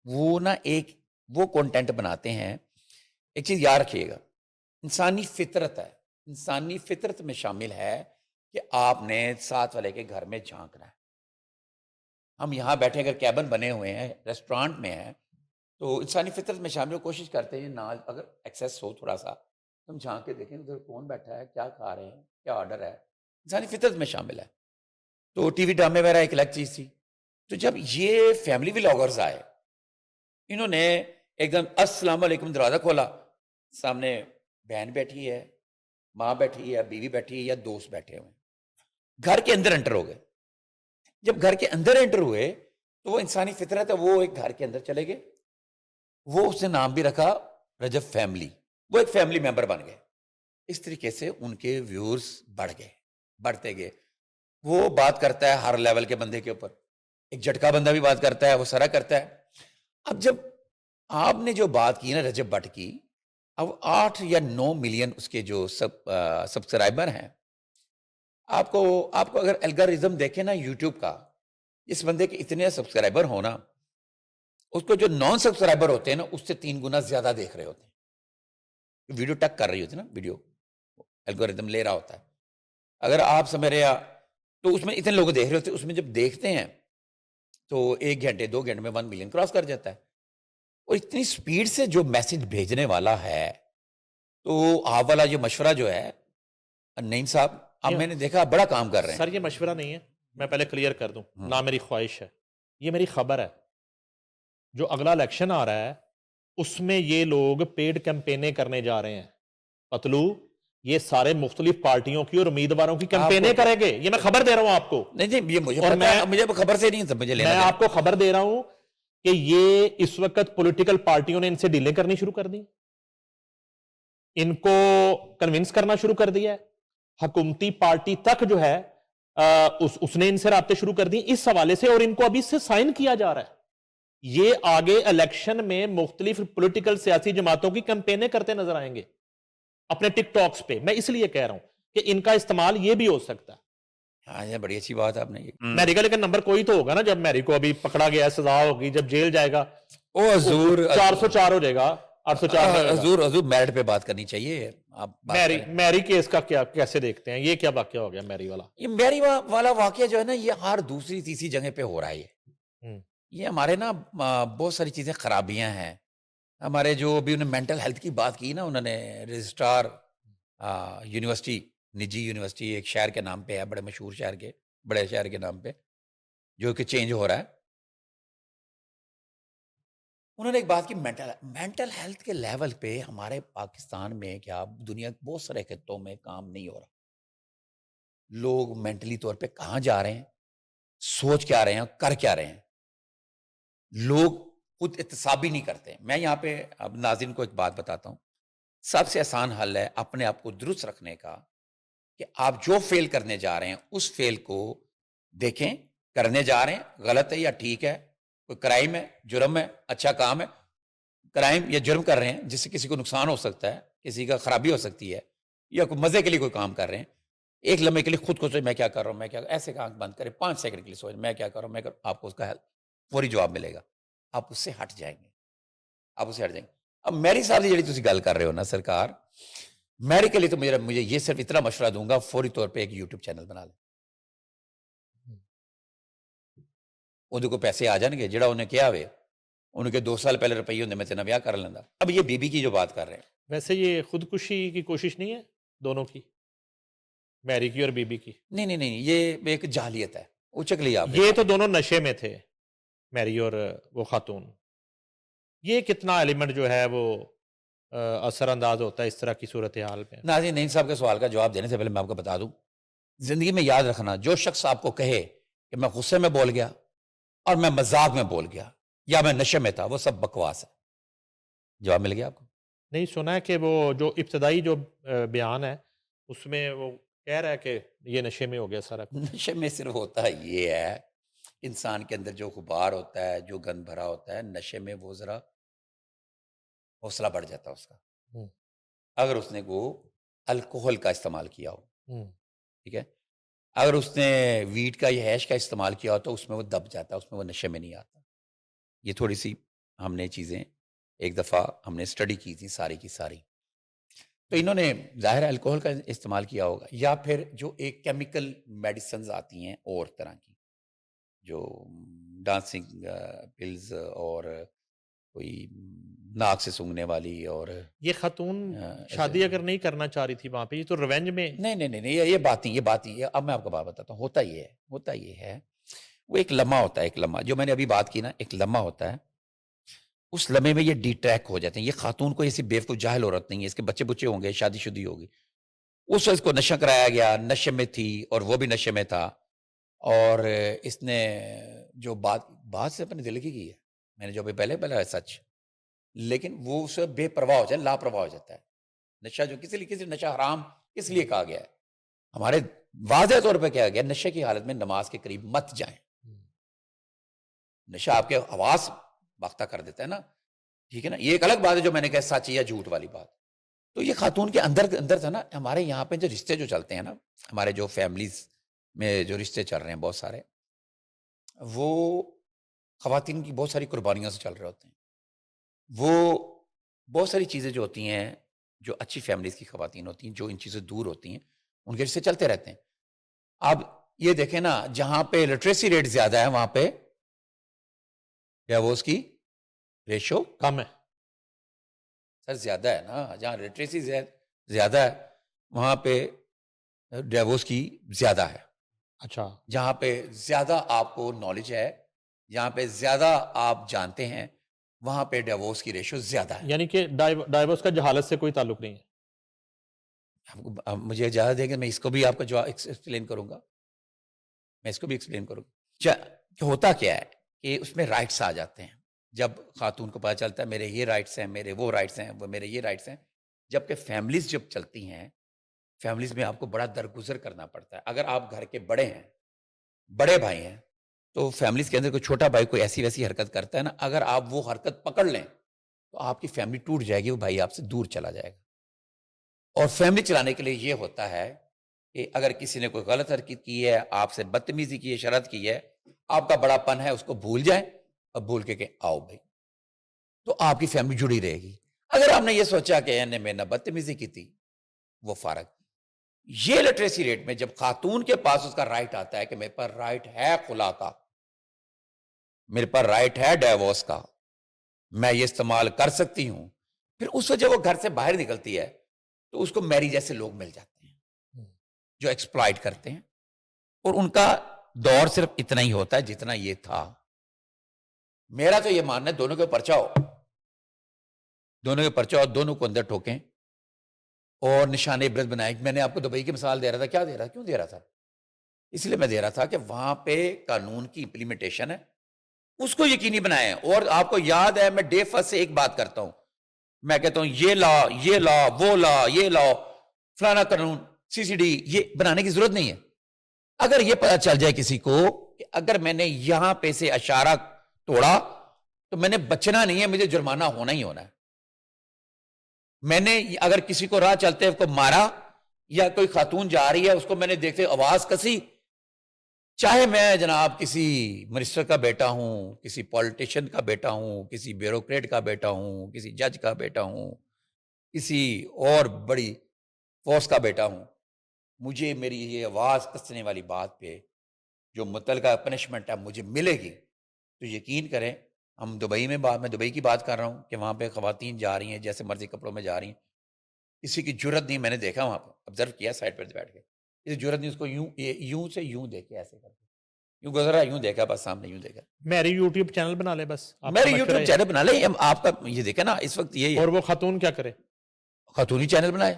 وہ نا ایک وہ کنٹینٹ بناتے ہیں. ایک چیز یاد رکھیے گا، انسانی فطرت ہے، انسانی فطرت میں شامل ہے کہ آپ نے ساتھ والے کے گھر میں جھانکنا ہے. ہم یہاں بیٹھے اگر کیبن بنے ہوئے ہیں، ریسٹورانٹ میں ہیں، تو انسانی فطرت میں شامل کوشش کرتے ہیں نہ اگر ایکسیس ہو تھوڑا سا ہم جھانک کے دیکھیں ادھر کون بیٹھا ہے، کیا کھا رہے ہیں، کیا آرڈر ہے. انسانی فطرت میں شامل ہے. تو ٹی وی ڈرامے وغیرہ ایک الگ چیز تھی. تو جب یہ فیملی ولاگرز آئے، انہوں نے ایک دم السلام علیکم دروازہ کھولا، سامنے بہن بیٹھی ہے، ماں بیٹھی ہے، بیوی بیٹھی ہے، یا دوست بیٹھے ہوئے، گھر کے اندر انٹر ہو گئے. جب گھر کے اندر انٹر ہوئے تو وہ انسانی فطرت ہے، وہ ایک گھر کے اندر چلے گئے. وہ اس نے نام بھی رکھا رجب فیملی، وہ ایک فیملی ممبر بن گئے. اس طریقے سے ان کے ویورز بڑھتے گئے. وہ بات کرتا ہے ہر لیول کے بندے کے اوپر، ایک جھٹکا بندہ بھی بات کرتا ہے، وہ سارا کرتا ہے. اب جب آپ نے جو بات کی نا رجب بٹ کی، اب 8 یا 9 ملین اس کے جو سبسکرائبر ہیں. آپ کو اگر الگورتھم دیکھیں نا یوٹیوب کا، اس بندے کے اتنے سبسکرائبر ہونا، اس کو جو نان سبسکرائبر ہوتے ہیں نا اس سے 3 گنا زیادہ دیکھ رہے ہوتے ہیں. ویڈیو ٹک کر رہی ہوتی ہے نا، ویڈیو الگورتھم لے رہا ہوتا ہے. اگر آپ سمجھ رہے تو اس میں اتنے لوگ دیکھ رہے ہوتے ہیں. اس میں جب دیکھتے ہیں تو 1 گھنٹے 2 گھنٹے میں 1 ملین کراس کر جاتا ہے. اور اتنی سپیڈ سے جو میسج بھیجنے والا ہے، تو آپ والا یہ مشورہ جو ہے نعیم صاحب، اب میں نے دیکھا بڑا کام کر رہے ہیں. سر یہ مشورہ نہیں ہے، میں پہلے کلیئر کر دوں، نہ میری خواہش ہے، یہ میری خبر ہے. جو اگلا الیکشن آ رہا ہے اس میں یہ لوگ پیڈ کیمپینیں کرنے جا رہے ہیں. پتلو یہ سارے مختلف پارٹیوں کی اور امیدواروں کی کیمپینیں کریں گے، یہ میں خبر دے رہا ہوں آپ کو. نہیں یہ مجھے پتا ہے، مجھے خبر سے نہیں مجھے لینا. میں آپ کو خبر دے رہا ہوں کہ یہ اس وقت پولیٹیکل پارٹیوں نے ان سے ڈیلیں کرنی شروع کر دی، ان کو کنونس کرنا شروع کر دیا ہے. حکومتی پارٹی تک جو ہے اس نے ان سے رابطے شروع کر دی اس حوالے سے، اور ان کو ابھی سے سائن کیا جا رہا ہے. یہ آگے الیکشن میں مختلف پولیٹیکل سیاسی جماعتوں کی کیمپینیں کرتے نظر آئیں گے اپنے ٹک ٹاکس پہ. میں اس لیے کہہ رہا ہوں کہ ان کا استعمال یہ بھی ہو سکتا ہے. ہاں یہ بڑی اچھی بات ہے آپ نے. میری کا لیکن نمبر کوئی تو ہوگا نا، جب میری کو ابھی پکڑا گیا ہے، سزا ہوگی، جب جیل جائے گا او حضور 404 ہو جائے گا، 804. حضور میرٹ پہ بات کرنی چاہیے. آپ میری کیس کا کیا کیسے دیکھتے ہیں؟ یہ کیا واقعہ ہو گیا میری والا؟ یہ میری والا واقعہ جو ہے نا، یہ ہر دوسری تیسری جگہ پہ ہو رہا ہے. یہ ہمارے نا بہت ساری چیزیں خرابیاں ہیں. ہمارے جو ابھی انہوں نے مینٹل ہیلتھ کی بات کی نا، انہوں نے رجسٹرار یونیورسٹی، نجی یونیورسٹی ایک شہر کے نام پہ ہے، بڑے مشہور شہر کے، بڑے شہر کے نام پہ، جو کہ چینج ہو رہا ہے. انہوں نے ایک بات کی، مینٹل ہیلتھ کے لیول پہ ہمارے پاکستان میں کیا دنیا کے بہت سارے خطوں میں کام نہیں ہو رہا. لوگ مینٹلی طور پہ کہاں جا رہے ہیں، سوچ کیا رہے ہیں، کر کیا رہے ہیں. لوگ خود احتسابی نہیں کرتے. میں یہاں پہ اب ناظرین کو ایک بات بتاتا ہوں. سب سے آسان حل ہے اپنے آپ کو درست رکھنے کا کہ آپ جو فیل کرنے جا رہے ہیں اس فیل کو دیکھیں، کرنے جا رہے ہیں غلط ہے یا ٹھیک ہے، کوئی کرائم ہے، جرم ہے، اچھا کام ہے. کرائم یا جرم کر رہے ہیں جس سے کسی کو نقصان ہو سکتا ہے، کسی کا خرابی ہو سکتی ہے، یا کوئی مزے کے لیے کوئی کام کر رہے ہیں، ایک لمحے کے لیے خود کو سوچ میں کیا کر رہا ہوں، میں کیا، ایسے آنکھ بند کرے 5 سیکنڈ کے لیے سوچ میں کیا کر رہا ہوں، میں کر، آپ کو اس کا فوری جواب ملے گا. آپ اس سے ہٹ جائیں گے، آپ اس سے ہٹ جائیں گے. اب میری صاحب جی تسی گل کر رہے ہو نا سرکار، میری کے لیے تو مجھے یہ صرف اتنا مشورہ دوں گا، فوری طور پہ ایک یوٹیوب چینل بنا لیں. وہ کو پیسے آ جان گے، جڑا انہیں کیا ہوئے ان کے 2 سال پہلے روپیے ہوندے میں تینا بیاہ کر لینا. اب یہ بی بی کی جو بات کر رہے ہیں، ویسے یہ خودکشی کی کوشش نہیں ہے دونوں کی، میری کی اور بی بی کی؟ نہیں، یہ ایک جاہلیت ہے. اچک لیا آپ یہ تو دونوں نشے میں تھے، میری اور وہ خاتون. یہ کتنا ایلیمنٹ جو ہے وہ اثر انداز ہوتا ہے اس طرح کی صورتحال میں؟ ناظرین، نعیم صاحب کے سوال کا جواب دینے سے پہلے میں آپ کو بتا دوں، زندگی میں یاد رکھنا، جو شخص آپ کو کہے کہ میں غصے میں بول گیا اور میں مذاق میں بول گیا یا میں نشے میں تھا، وہ سب بکواس ہے. جواب مل گیا آپ کو؟ نہیں سنا ہے کہ وہ جو ابتدائی جو بیان ہے اس میں وہ کہہ رہا ہے کہ یہ نشے میں ہو گیا سارا. نشے میں صرف ہوتا یہ ہے، انسان کے اندر جو غبار ہوتا ہے، جو گند بھرا ہوتا ہے، نشے میں وہ ذرا حوصلہ بڑھ جاتا ہے اس کا. اگر اس نے وہ الکوہل کا استعمال کیا ہو، ٹھیک ہے، اگر اس نے ویڈ کا یا ہیش کا استعمال کیا ہو تو اس میں وہ دب جاتا ہے، اس میں وہ نشے میں نہیں آتا. یہ تھوڑی سی ہم نے چیزیں ایک دفعہ ہم نے اسٹڈی کی تھی ساری کی ساری. تو انہوں نے ظاہر الکوہل کا استعمال کیا ہوگا، یا پھر جو ایک کیمیکل میڈیسنز آتی ہیں اور طرح کی، جو ڈانسنگ پلز اور کوئی ناک سے سونگنے والی. اور یہ خاتون شادی اگر نہیں کرنا چاہ رہی تھی وہاں پہ، یہ تو ریونج میں. نہیں، یہ بات نہیں. اب میں آپ کو بات بتاتا ہوں. ہوتا یہ ہے وہ ایک لمحہ ہوتا ہے، ایک لمحہ جو میں نے ابھی بات کی نا، ایک لمحہ ہوتا ہے. اس لمحے میں یہ ڈی ٹریک ہو جاتے ہیں. یہ خاتون کو ایسی بیوقوف جاہل عورت نہیں ہے، اس کے بچے بچے ہوں گے، شادی شدی ہوگی، اس وقت کو نشہ کرایا گیا، نشے میں تھی اور وہ بھی نشے میں تھا، اور اس نے جو بات سے اپنے دل کی ہے، میں نے جو پہلے ہے سچ، لیکن وہ اس بے پرواہ ہو جائے، لاپرواہ ہو جاتا ہے. نشہ جو کسی نشہ حرام اس لیے کہا گیا ہے، ہمارے واضح طور پہ کہا گیا نشے کی حالت میں نماز کے قریب مت جائیں. نشہ آپ کے حواس باختہ کر دیتا ہے نا، ٹھیک ہے نا. یہ ایک الگ بات ہے جو میں نے کہا سچ یا جھوٹ والی بات. تو یہ خاتون کے اندر تھا نا. ہمارے یہاں پہ جو رشتے جو چلتے ہیں نا، ہمارے جو فیملیز میں جو رشتے چل رہے ہیں بہت سارے، وہ خواتین کی بہت ساری قربانیوں سے چل رہے ہوتے ہیں. وہ بہت ساری چیزیں جو ہوتی ہیں، جو اچھی فیملیز کی خواتین ہوتی ہیں، جو ان چیزیں دور ہوتی ہیں، ان کے رشتے چلتے رہتے ہیں. اب یہ دیکھیں نا، جہاں پہ لٹریسی ریٹ زیادہ ہے وہاں پہ کیا وہ اس کی ریشو کم ہے. سر زیادہ ہے نا، جہاں لٹریسی زیادہ ہے وہاں پہ ڈیوورس کی زیادہ ہے. اچھا، جہاں پہ زیادہ آپ کو نالج ہے، جہاں پہ زیادہ آپ جانتے ہیں، وہاں پہ ڈیوورس کی ریشو زیادہ ہے. یعنی کہ ڈائیورس کا جہالت سے کوئی تعلق نہیں ہے. مجھے اجازت دیں کہ میں اس کو بھی آپ کا جواب ایکسپلین کروں گا. میں اس کو بھی ایکسپلین کروں گا. ہوتا کیا ہے کہ اس میں رائٹس آ جاتے ہیں. جب خاتون کو پتہ چلتا ہے میرے یہ رائٹس ہیں، میرے وہ رائٹس ہیں، وہ میرے یہ رائٹس ہیں، جبکہ فیملیز جب چلتی ہیں، فیملیز میں آپ کو بڑا درگزر کرنا پڑتا ہے. اگر آپ گھر کے بڑے ہیں، بڑے بھائی ہیں، تو فیملیز کے اندر کوئی چھوٹا بھائی کوئی ایسی ویسی حرکت کرتا ہے نا، اگر آپ وہ حرکت پکڑ لیں تو آپ کی فیملی ٹوٹ جائے گی، وہ بھائی آپ سے دور چلا جائے گا. اور فیملی چلانے کے لیے یہ ہوتا ہے کہ اگر کسی نے کوئی غلط حرکت کی ہے، آپ سے بدتمیزی کی ہے، شرارت کی ہے، آپ کا بڑا پن ہے اس کو بھول جائیں اور بھول کے کہ آؤ بھائی، تو آپ کی فیملی جڑی رہے گی. اگر آپ نے یہ سوچا کہ میں نے بدتمیزی کی تھی، وہ فارغ. یہ لٹریسی ریٹ میں جب خاتون کے پاس اس کا رائٹ آتا ہے کہ میرے پر رائٹ ہے خلا کا، میرے پر رائٹ ہے ڈیورس کا، میں یہ استعمال کر سکتی ہوں، پھر اس وقت جب وہ گھر سے باہر نکلتی ہے تو اس کو میری جیسے لوگ مل جاتے ہیں جو ایکسپلائٹ کرتے ہیں. اور ان کا دور صرف اتنا ہی ہوتا ہے جتنا یہ تھا. میرا تو یہ ماننا ہے دونوں کے پرچہ ہو، دونوں کے پرچہ ہو، دونوں کو اندر ٹھوکیں اور نشان عبرت بنائیں. میں نے آپ کو دبئی کی مثال دے رہا تھا. کیا دے رہا تھا؟ کیوں دے رہا تھا؟ اس لیے میں دے رہا تھا کہ وہاں پہ قانون کی امپلیمنٹیشن ہے، اس کو یقینی بنائیں. اور آپ کو یاد ہے میں ڈے فرسٹ سے ایک بات کرتا ہوں، میں کہتا ہوں یہ لا، یہ لا، وہ لا، یہ لا، فلانا قانون، CCD، یہ بنانے کی ضرورت نہیں ہے. اگر یہ پتا چل جائے کسی کو کہ اگر میں نے یہاں پہ سے اشارہ توڑا تو میں نے بچنا نہیں ہے، مجھے جرمانہ ہونا ہی ہونا ہے. میں نے اگر کسی کو راہ چلتے ہوئے کو مارا یا کوئی خاتون جا رہی ہے اس کو میں نے دیکھتے آواز کسی، چاہے میں جناب کسی منسٹر کا بیٹا ہوں، کسی پولیٹیشین کا بیٹا ہوں، کسی بیوروکریٹ کا بیٹا ہوں، کسی جج کا بیٹا ہوں، کسی اور بڑی فورس کا بیٹا ہوں، مجھے میری یہ آواز کسنے والی بات پہ جو متعلقہ پنشمنٹ ہے مجھے ملے گی. تو یقین کریں ہم دبئی میں میں دبئی کی بات کر رہا ہوں کہ وہاں پہ خواتین جا رہی ہیں جیسے مرضی کپڑوں میں جا رہی ہیں، کسی کی جرت نہیں. میں نے دیکھا وہاں پہ آبزرو کیا سائڈ پر بیٹھ کے، کسی جرت نہیں اس کو یوں سے یوں دیکھے، ایسے کر کے یوں گزرا، یوں دیکھا، بس سامنے یوں دیکھا. میری یوٹیوب چینل بنا لے بس. میرے یوٹیوب چینل بنا لیں. آپ کا یہ دیکھیں نا اس وقت یہی ہے. اور وہ خاتون کیا کرے؟ خاتونی چینل بنائے،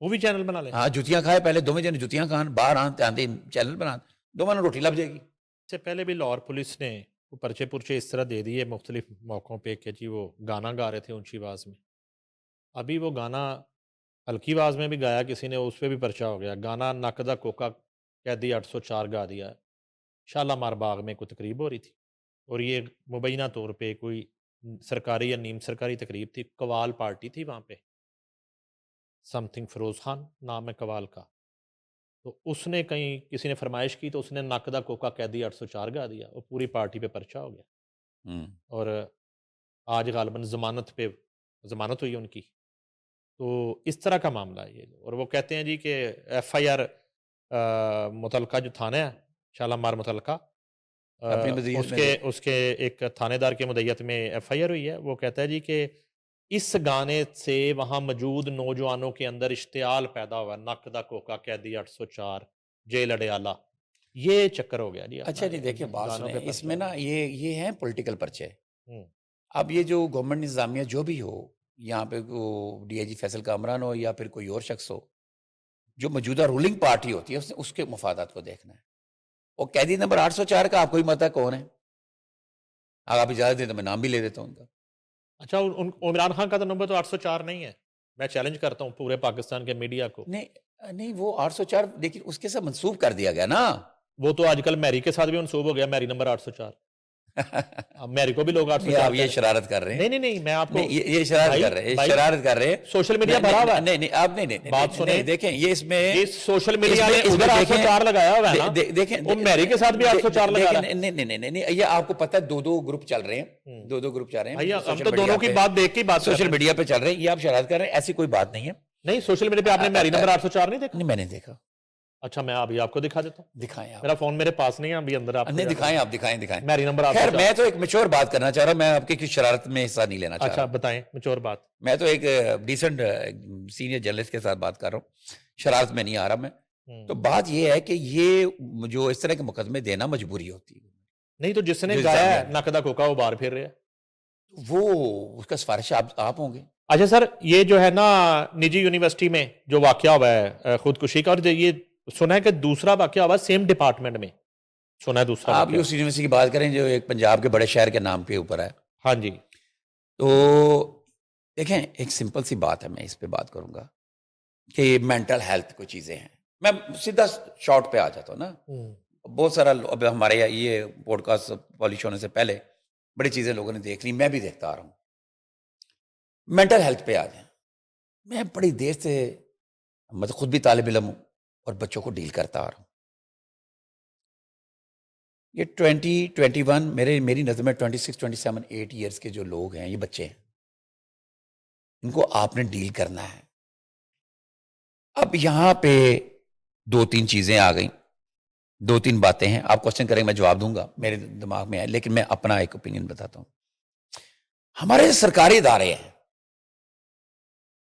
وہ بھی چینل بنا لے. ہاں جوتیاں کھائے، پہلے دونوں جن جوتیاں کھان باہر آتے چینل بنا دو، میں روٹی لگ جائے گی. اس سے پہلے بھی لاہور پولیس نے پرچے پرچے اس طرح دے دیے مختلف موقعوں پہ کہ جی وہ گانا گا رہے تھے اونچی آواز میں. ابھی وہ گانا ہلکی آواز میں بھی گایا کسی نے، اس پہ بھی پرچہ ہو گیا. گانا نقدہ کوکا قیدی 804 گا دیا. شالامار باغ میں کوئی تقریب ہو رہی تھی اور یہ مبینہ طور پہ کوئی سرکاری یا نیم سرکاری تقریب تھی. قوال پارٹی تھی وہاں پہ، سم تھنگ فیروز خان نام ہے قوال کا. تو اس نے کہیں کسی نے فرمائش کی تو اس نے نقدہ کوکا قیدی 804 گا دیا اور پوری پارٹی پہ پرچہ ہو گیا. اور آج غالباً ضمانت ہوئی ان کی. تو اس طرح کا معاملہ ہے یہ. اور وہ کہتے ہیں جی کہ FIR متعلقہ جو تھانہ ہے شالامار متعلقہ، اس کے ایک تھانے دار کے مدیت میں FIR ہوئی ہے. وہ کہتا ہے جی کہ اس گانے سے وہاں موجود نوجوانوں کے اندر اشتعال پیدا ہوا، نقدہ کوکا قیدی 804 جیل اڈیالہ. یہ چکر ہو گیا جی. اچھا نہیں دیکھیں بات سنیں، اس میں نا یہ ہیں پولیٹیکل پرچے. اب یہ جو گورنمنٹ نظامیہ جو بھی ہو، یہاں پہ DIG فیصل کامران ہو یا پھر کوئی اور شخص ہو، جو موجودہ رولنگ پارٹی ہوتی ہے اس کے مفادات کو دیکھنا ہے. اور قیدی نمبر 804 کا آپ کو ہی مت ہے کون ہے؟ اگر آپ اجازت دیں تو میں نام بھی لے دیتا ہوں ان کا. اچھا عمران خان کا تو نمبر تو 804 نہیں ہے. میں چیلنج کرتا ہوں پورے پاکستان کے میڈیا کو. نہیں وہ 804 لیکن اس کے ساتھ منسوب کر دیا گیا نا. وہ تو آج کل میری کے ساتھ بھی منسوب ہو گیا، میری نمبر 804. میری کو بھی لوگ 804. آپ یہ شرارت کر رہے ہیں. نہیں میں آپ کو یہ شرارت کر رہے ہیں. سوشل میڈیا بھرا ہوا ہے. نہیں آپ نہیں بات سنیں، دیکھیں یہ اس میں سوشل میڈیا نے ادھر 804 لگایا ہوا ہے نا. دیکھیں وہ میری کے ساتھ بھی 804 لگا رہا ہے. نہیں یہ آپ کو پتہ ہے دو گروپ چل رہے ہیں، دو گروپ چل رہے ہیں. ہم تو دونوں کی بات دیکھ کے بات سوشل میڈیا پہ چل رہے ہیں. یہ آپ شرارت کر رہے ہیں، ایسی کوئی بات نہیں ہے. نہیں سوشل میڈیا پہ آپ نے میری نمبر 804 نہیں دیکھا؟ نہیں میں نے دیکھا. اچھا میں ابھی آپ کو دکھا دیتا ہوں, دکھائیں آپ. میرا فون میرے پاس نہیں ہے ابھی اندر, آپ نہیں دکھائیں آپ, دکھائیں. میری نمبر آپ خیر میں تو ایک میچور بات کرنا چاہ رہا ہوں, میں آپ کی کسی شرارت میں حصہ نہیں لینا چاہ رہا. اچھا بتائیں میچور بات. میں تو ایک ڈیسنٹ سینئر جرنلسٹ کے ساتھ بات کر رہا ہوں, شرارت میں نہیں آ رہا میں. تو بات یہ ہے کہ یہ جو اس طرح کے مقدمے دینا مجبوری ہوتی ہے. نہیں تو جس نے گایا ہے نقدہ کوکا وہ باہر پھر رہے ہیں, وہ اس کا سفارش آپ ہوں گے. اچھا سر, یہ جو ہے نا نجی یونیورسٹی میں جو واقعہ ہوا ہے خودکشی کا, اور یہ سنا ہے کہ دوسرا واقعہ ہوا سیم ڈپارٹمنٹ میں, سنا ہے دوسرا آپ اس یونیورسٹی کی بات کریں جو ایک پنجاب کے بڑے شہر کے نام پہ اوپر ہے. ہاں جی. تو دیکھیں ایک سمپل سی بات ہے, میں اس پہ بات کروں گا کہ مینٹل ہیلتھ کوئی چیزیں ہیں. میں سیدھا شارٹ پہ آ جاتا ہوں نا. بہت سارا اب ہمارے یہ پوڈ کاسٹ پالیش ہونے سے پہلے بڑی چیزیں لوگوں نے دیکھ لی, میں بھی دیکھتا آ رہا ہوں. مینٹل ہیلتھ پہ آ جائیں. میں بڑی دیر سے میں خود بھی طالب علم ہوں اور بچوں کو ڈیل کرتا آ رہا ہوں. یہ 20-21 میری نظر میں 26-27 8 ایئرس کے جو لوگ ہیں, یہ بچے ہیں, ان کو آپ نے ڈیل کرنا ہے. اب یہاں پہ 2-3 چیزیں آ گئیں, 2-3 باتیں ہیں. آپ کوشچن کریں میں جواب دوں گا, میرے دماغ میں ہے, لیکن میں اپنا ایک اوپینین بتاتا ہوں. ہمارے سرکاری ادارے ہیں,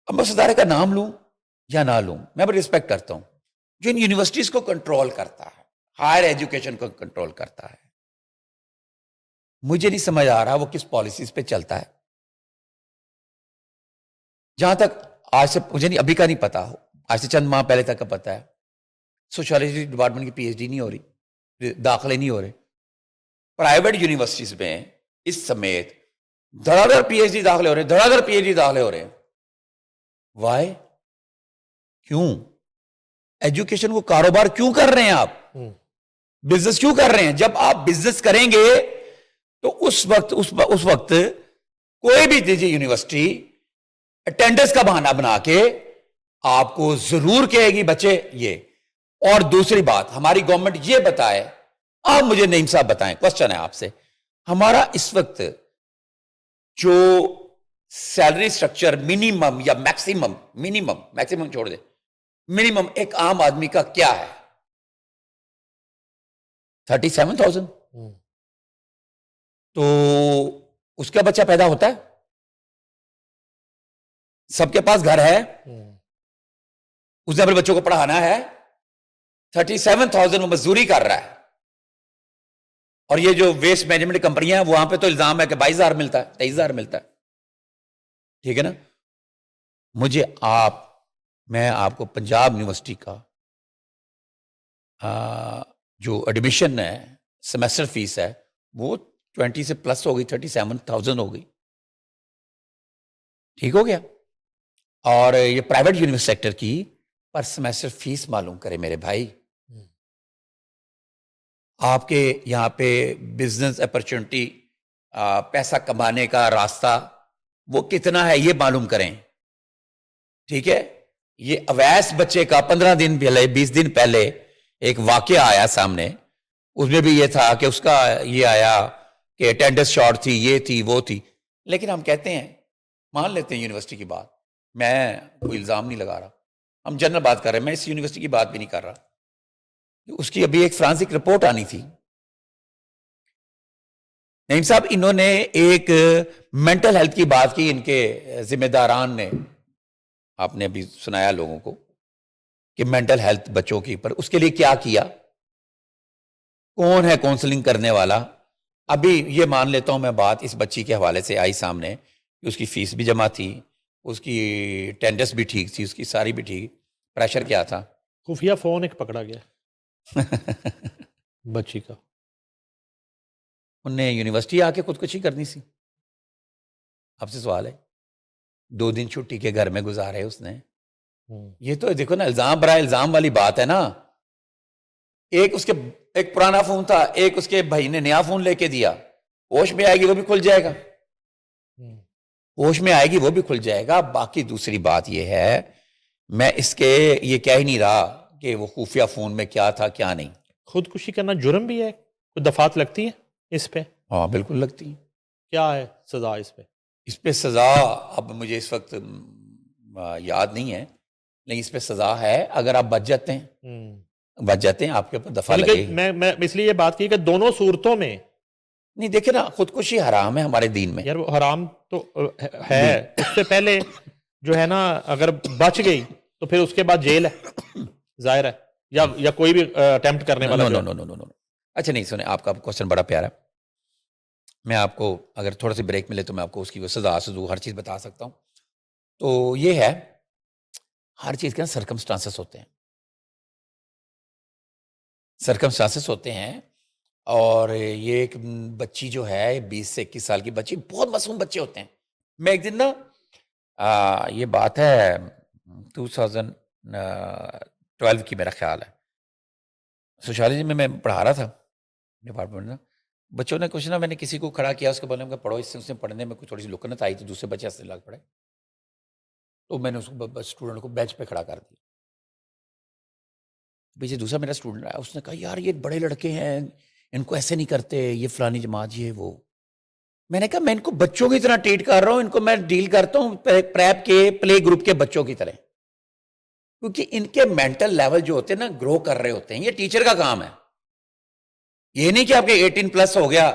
اب میں اس ادارے کا نام لوں یا نہ لوں, میں بڑی رسپیکٹ کرتا ہوں, جو ان یونیورسٹیز کو کنٹرول کرتا ہے, ہائر ایجوکیشن کو کنٹرول کرتا ہے. مجھے نہیں سمجھ آ رہا وہ کس پالیسیز پہ چلتا ہے. جہاں تک آج سے مجھے نہیں, ابھی کا نہیں پتا, آج سے چند ماہ پہلے تک کا پتا ہے, سوشالوجی ڈپارٹمنٹ کی پی ایچ ڈی نہیں ہو رہی, داخلے نہیں ہو رہے. پرائیویٹ یونیورسٹیز میں اس سمیت دھڑا دھڑ پی ایچ ڈی داخلے ہو رہے ہیں, دھڑا دھڑ پی ایچ ڈی داخلے ہو رہے ہیں. وائی؟ کیوں؟ ایجوکیشن کو کاروبار کیوں کر رہے ہیں آپ؟ بزنس کیوں کر رہے ہیں؟ جب آپ بزنس کریں گے تو اس وقت کوئی بھی دیجیے یونیورسٹی اٹینڈنس کا بہانہ بنا کے آپ کو ضرور کہے گی بچے یہ. اور دوسری بات, ہماری گورنمنٹ یہ بتائے, آپ مجھے نعیم صاحب بتائیں, کوشچن ہے آپ سے, ہمارا اس وقت جو سیلری سٹرکچر منیمم یا میکسیمم چھوڑ دے, منیمم ایک عام آدمی کا کیا ہے؟ 37,000. تو اس کا بچہ پیدا ہوتا ہے, سب کے پاس گھر ہے, اس نے اپنے بچوں کو پڑھانا ہے, 37,000 وہ مزدوری کر رہا ہے. اور یہ جو ویسٹ مینجمنٹ کمپنیاں ہیں وہاں پہ تو الزام ہے کہ 22,000 ملتا ہے, 23,000 ملتا ہے. ٹھیک ہے نا. میں آپ کو پنجاب یونیورسٹی کا جو ایڈمیشن ہے, سیمیسٹر فیس ہے, وہ 20 سے پلس ہو گئی, 37,000 ہو گئی. ٹھیک ہو گیا. اور یہ پرائیویٹ یونیورسٹی سیکٹر کی پر سیمیسٹر فیس معلوم کرے میرے بھائی. آپ کے یہاں پہ بزنس اپرچونٹی, پیسہ کمانے کا راستہ وہ کتنا ہے یہ معلوم کریں. ٹھیک ہے. یہ اویس بچے کا 15 دن پہلے 20 دن پہلے ایک واقعہ آیا سامنے, اس میں بھی یہ تھا کہ اس کا یہ آیا کہ اٹینڈنس شارٹ تھی, یہ تھی وہ تھی. لیکن ہم کہتے ہیں, مان لیتے ہیں یونیورسٹی کی بات, میں کوئی الزام نہیں لگا رہا, ہم جنرل بات کر رہے ہیں, میں اس یونیورسٹی کی بات بھی نہیں کر رہا. اس کی ابھی ایک فرانسک رپورٹ آنی تھی. نعیم صاحب انہوں نے ایک مینٹل ہیلتھ کی بات کی, ان کے ذمہ داران نے, آپ نے ابھی سنایا لوگوں کو کہ مینٹل ہیلتھ بچوں کے اوپر, اس کے لیے کیا کیا, کون ہے کاؤنسلنگ کرنے والا. ابھی یہ مان لیتا ہوں میں بات, اس بچی کے حوالے سے آئی سامنے کہ اس کی فیس بھی جمع تھی, اس کی اٹینڈنس بھی ٹھیک تھی, اس کی ساری بھی ٹھیک. پریشر کیا تھا؟ خفیہ فون ایک پکڑا گیا بچی کا. انہیں یونیورسٹی آ کے خودکشی کرنی سی. آپ سے سوال ہے, 2 دن چھٹی کے گھر میں گزارے اس نے. یہ تو دیکھو نا, الزام برائے الزام والی بات ہے نا. ایک پرانا فون تھا, ایک اس کے بھائی نے نیا فون لے کے دیا. ہوش میں آئے گی وہ بھی کھل جائے گا, ہوش میں آئے گی وہ بھی کھل جائے گا. باقی دوسری بات یہ ہے, میں اس کے یہ کہہ ہی نہیں رہا کہ وہ خفیہ فون میں کیا تھا کیا نہیں. خودکشی کرنا جرم بھی ہے, کوئی دفعات لگتی ہے اس پہ؟ ہاں بالکل لگتی ہے. کیا ہے سزا اس پہ؟ اس پہ سزا اب مجھے اس وقت یاد نہیں ہے, لیکن اس پہ سزا ہے اگر آپ بچ جاتے ہیں. بچ جاتے ہیں، آپ کے اوپر دفعہ یعنی کہ لگے. میں اس لیے یہ بات کی کہ دونوں صورتوں میں نہیں دیکھیں نا، خودکشی حرام ہے ہمارے دین میں. یار وہ حرام تو ہے، اس سے پہلے جو ہے نا اگر بچ گئی تو پھر اس کے بعد جیل ہے ظاہر ہے، یا کوئی بھی اٹیمپٹ کرنے والا نو جو نو ہے. نو نو نو نو. اچھا نہیں سنیں، آپ کا کوشچن بڑا پیارا ہے. میں آپ کو اگر تھوڑا سی بریک ملے تو میں آپ کو اس کی سزا سزو ہر چیز بتا سکتا ہوں. تو یہ ہے، ہر چیز کے نا سرکمسٹانسز ہوتے ہیں، سرکمسٹانسز ہوتے ہیں. اور یہ ایک بچی جو ہے 20 سے 21 سال کی بچی، بہت معصوم بچے ہوتے ہیں. میں ایک دن نا یہ بات ہے 2012 کی میرا خیال ہے، سوشالوجی میں پڑھا رہا تھا ڈپارٹمنٹ میں. بچوں نے کچھ نا، میں نے کسی کو کھڑا کیا، اس کے بارے میں پڑھو، اس سے پڑھنے میں تھوڑی سی لکنت آئی تو دوسرے بچے ہنسنے لگ پڑے. تو میں نے اس کو اسٹوڈنٹ کو بینچ پہ کھڑا کر دیا. پیچھے دوسرا میرا اسٹوڈنٹ آیا، اس نے کہا یار یہ بڑے لڑکے ہیں، ان کو ایسے نہیں کرتے، یہ فلانی جماعت یہ وہ. میں نے کہا میں ان کو بچوں کی طرح ٹریٹ کر رہا ہوں، ان کو میں ڈیل کرتا ہوں پریپ کے پلے گروپ کے بچوں کی طرح، کیونکہ ان کے مینٹل لیول جو ہوتے ہیں نا گرو کر رہے ہوتے ہیں. یہ ٹیچر کا کام ہے. یہ نہیں کہ آپ کے 18 پلس ہو گیا،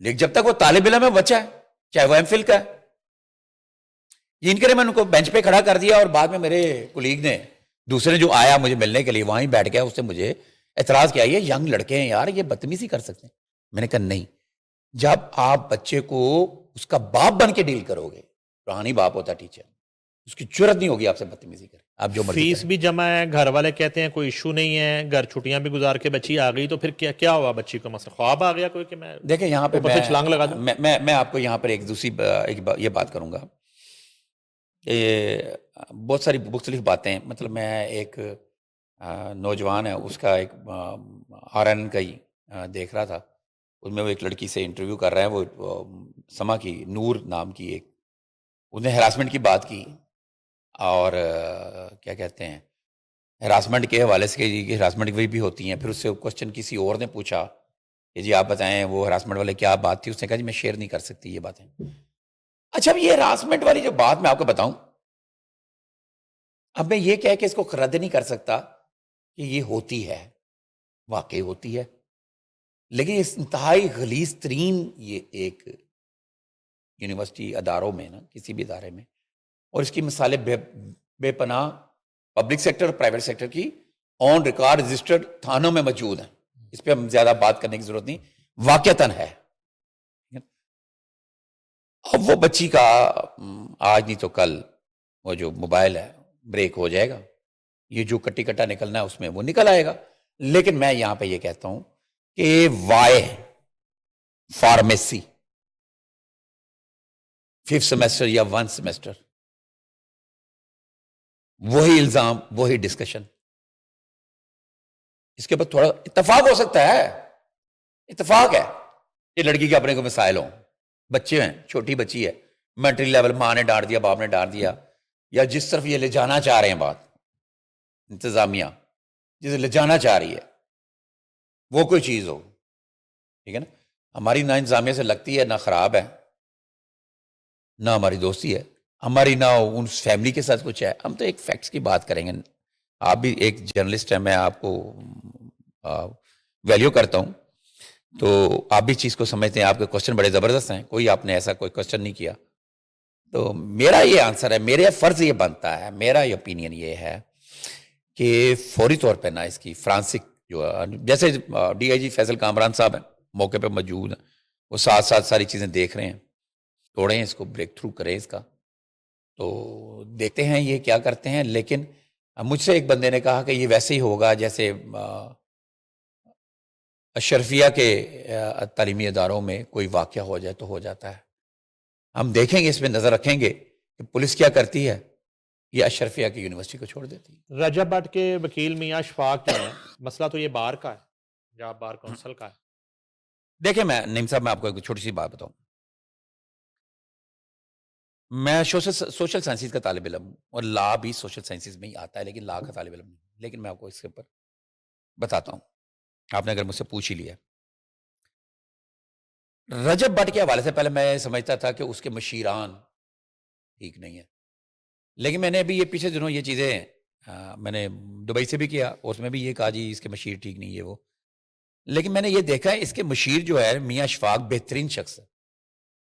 لیکن جب تک وہ طالب علم ہے بچہ ہے، چاہے وہ ایم فل کا ہے. ان کے لیے میں ان کو بینچ پہ کھڑا کر دیا. اور بعد میں میرے کولیگ نے، دوسرے جو آیا مجھے ملنے کے لیے وہیں بیٹھ گیا، اس نے مجھے اعتراض کیا، یہ ینگ لڑکے ہیں یار، یہ بدتمیزی کر سکتے ہیں. میں نے کہا نہیں، جب آپ بچے کو اس کا باپ بن کے ڈیل کرو گے، روحانی باپ ہوتا ہے ٹیچر، اس کی جرت نہیں ہوگی آپ سے بدتمیزی کرے، آپ جو مرضی فیس کریں. بھی جمع ہے، گھر والے کہتے ہیں کوئی ایشو نہیں ہے، گھر چھٹیاں بھی گزار کے بچی آ گئی، تو پھر کیا ہوا بچی کو؟ مثلا خواب آ گیا کوئی کہ میں دیکھیں یہاں پہ اوپر سے چھلانگ لگا دوں؟ میں آپ کو یہاں پر ایک دوسری یہ بات کروں گا. بہت ساری مختلف باتیں، مطلب میں ایک نوجوان ہے، اس کا ایک آر این کا ہی دیکھ رہا تھا، اس میں وہ ایک لڑکی سے انٹرویو کر رہا ہے، وہ سما کی، نور نام کی ایک، اس نے ہراسمنٹ کی بات کی. اور کیا کہتے ہیں، ہراسمنٹ کے حوالے سے کہ ہراسمنٹ وہی بھی ہوتی ہیں. پھر اس سے کوشچن کسی اور نے پوچھا کہ جی آپ بتائیں وہ ہراسمنٹ والے کیا بات تھی، اس نے کہا جی میں شیئر نہیں کر سکتی یہ باتیں. اچھا اب یہ ہراسمنٹ والی جو بات میں آپ کو بتاؤں، اب میں یہ کہہ کہ اس کو رد نہیں کر سکتا کہ یہ ہوتی ہے، واقعی ہوتی ہے، لیکن اس انتہائی غلیظ ترین یہ ایک یونیورسٹی اداروں میں نا، کسی بھی ادارے میں، اور اس کی مثالیں بے پناہ پبلک سیکٹر اور پرائیویٹ سیکٹر کی آن ریکارڈ رجسٹرڈ تھانوں میں موجود ہیں. اس پہ ہم زیادہ بات کرنے کی ضرورت نہیں، واقعتاً ہے. اب وہ بچی کا آج نہیں تو کل وہ جو موبائل ہے بریک ہو جائے گا، یہ جو کٹی کٹا نکلنا ہے اس میں وہ نکل آئے گا. لیکن میں یہاں پہ یہ کہتا ہوں کہ وائے فارمیسی 5th سیمسٹر یا 1 سیمسٹر، وہی الزام وہی ڈسکشن. اس کے بعد تھوڑا اتفاق ہو سکتا ہے، اتفاق ہے یہ لڑکی کے اپنے کو مسائل ہوں، بچے ہیں، چھوٹی بچی ہے، مینٹلی لیول ماں نے ڈانٹ دیا، باپ نے ڈانٹ دیا، یا جس طرف یہ لے جانا چاہ رہے ہیں بات انتظامیہ جسے لے جانا چاہ رہی ہے وہ کوئی چیز ہو، ٹھیک ہے نا. ہماری نہ انتظامیہ سے لگتی ہے، نہ خراب ہے، نہ ہماری دوستی ہے ہماری، نہ ان فیملی کے ساتھ کچھ ہے. ہم تو ایک فیکٹس کی بات کریں گے. آپ بھی ایک جرنلسٹ ہیں، میں آپ کو ویلیو کرتا ہوں، تو آپ بھی چیز کو سمجھتے ہیں. آپ کے کوشچن بڑے زبردست ہیں، کوئی آپ نے ایسا کوئی کوشچن نہیں کیا. تو میرا یہ آنسر ہے، میرا فرض یہ بنتا ہے، میرا اوپینین یہ ہے کہ فوری طور پہ نا اس کی فرانسک جو جیسے ڈی آئی جی فیصل کامران صاحب ہیں موقع پہ موجود ہیں، وہ ساتھ ساتھ ساری چیزیں دیکھ رہے ہیں، توڑیں اس کو، بریک تھرو کریں اس کا. تو دیکھتے ہیں یہ کیا کرتے ہیں. لیکن مجھ سے ایک بندے نے کہا کہ یہ ویسے ہی ہوگا جیسے اشرفیہ کے تعلیمی اداروں میں کوئی واقعہ ہو جائے تو ہو جاتا ہے. ہم دیکھیں گے، اس میں نظر رکھیں گے کہ پولیس کیا کرتی ہے. یہ اشرفیہ کی یونیورسٹی کو چھوڑ دیتی ہے. رجب بٹ کے وکیل میاں اشفاق جو ہیں، مسئلہ تو یہ بار کا ہے یا بار کونسل کا ہے. دیکھیں میں نیم صاحب، میں آپ کو ایک چھوٹی سی بات بتاؤں. میں سوشل سائنسز کا طالب علم ہوں، اور لا بھی سوشل سائنسز میں ہی آتا ہے، لیکن لا کا طالب علم نہیں. لیکن میں آپ کو اس کے اوپر بتاتا ہوں، آپ نے اگر مجھ سے پوچھ ہی لیا. رجب بٹ کے حوالے سے پہلے میں سمجھتا تھا کہ اس کے مشیران ٹھیک نہیں ہیں، لیکن میں نے ابھی یہ پیچھے دنوں یہ چیزیں میں نے دبئی سے بھی کیا، اس میں بھی یہ کہا جی اس کے مشیر ٹھیک نہیں ہے وہ، لیکن میں نے یہ دیکھا ہے اس کے مشیر جو ہے میاں اشفاق بہترین شخص ہے،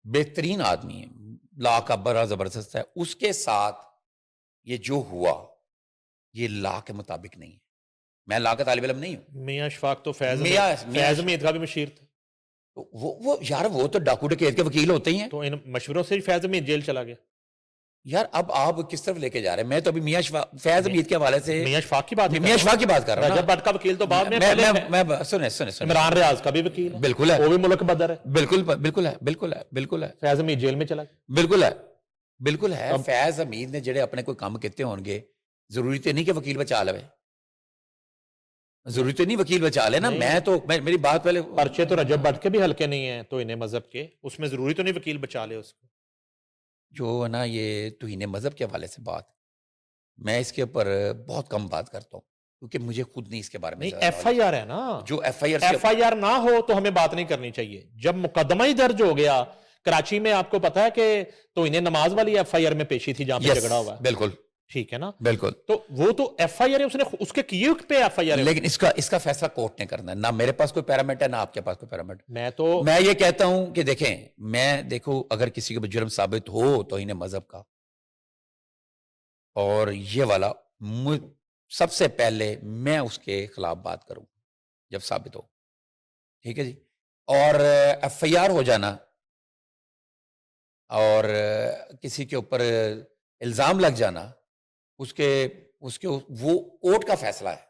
بہترین آدمی ہے، لا کا بڑا زبردست ہے، اس کے ساتھ یہ جو ہوا یہ لا کے مطابق نہیں ہے. میں لا کا طالب علم نہیں ہوں. میاں اشفاق تو فیض میاں امید کا بھی مشیر تھا. وہ یار وہ تو ڈاکو ڈکیت کے وکیل ہوتے ہی ہیں. تو ان مشوروں سے ہی فیض امید جیل چلا گیا. یار اب آپ کس طرف لے کے جا رہے ہیں؟ میں تو ابھی میاں فیض امید کے حوالے سے میاں اشفاق کی بات میاں اشفاق کی بات کر رہا ہوں. رجب بٹ کا وکیل تو بعد میں میں سنیں عمران ریاض کا بھی وکیل ہے. بالکل ہے، وہ بھی ملک بدر ہے. بالکل بالکل ہے، بالکل ہے، بالکل ہے. فیض امید جیل میں چلا گیا. بالکل ہے، بالکل ہے. فیض امید نے جڑے اپنے کوئی کام کیتے ہون گے، ضروری تو نہیں کہ وکیل بچا لے، ضروری تو نہیں وکیل بچا لے نا. میں تو میری بات پہلے پرچے تو رجب بٹ کے بھی ہلکے نہیں ہیں تو انہیں مذہب کے، اس میں ضروری تو نہیں وکیل بچا لے اس کو. جو ہے نا یہ توہین مذہب کے حوالے سے بات، میں اس کے اوپر بہت کم بات کرتا ہوں کیونکہ مجھے خود نہیں اس کے بارے میں نہیں. ایف آئی آر ہے نا، جو ایف آئی آر نہ ہو تو ہمیں بات نہیں کرنی چاہیے. جب مقدمہ ہی درج ہو گیا کراچی میں، آپ کو پتا ہے کہ تو انہیں نماز والی ایف آئی آر میں پیشی تھی جہاں پہ جھگڑا ہوا ہے. بالکل ٹھیک ہے نا، بالکل. تو وہ تو ایف آئی آر ہے، اس نے اس کے کیے پہ ایف آئی آر ہے. لیکن اس کا فیصلہ کورٹ نے کرنا ہے. نہ میرے پاس کوئی پیرامٹ ہے، نہ آپ کے پاس کوئی پیرامٹ. میں یہ کہتا ہوں کہ دیکھیں، میں دیکھو اگر کسی کو جرم ثابت ہو تو انہیں مذہب کا، اور یہ والا سب سے پہلے میں اس کے خلاف بات کروں جب ثابت ہو. ٹھیک ہے جی. اور ایف آئی آر ہو جانا اور کسی کے اوپر الزام لگ جانا، اس کے وہ کورٹ کا فیصلہ ہے.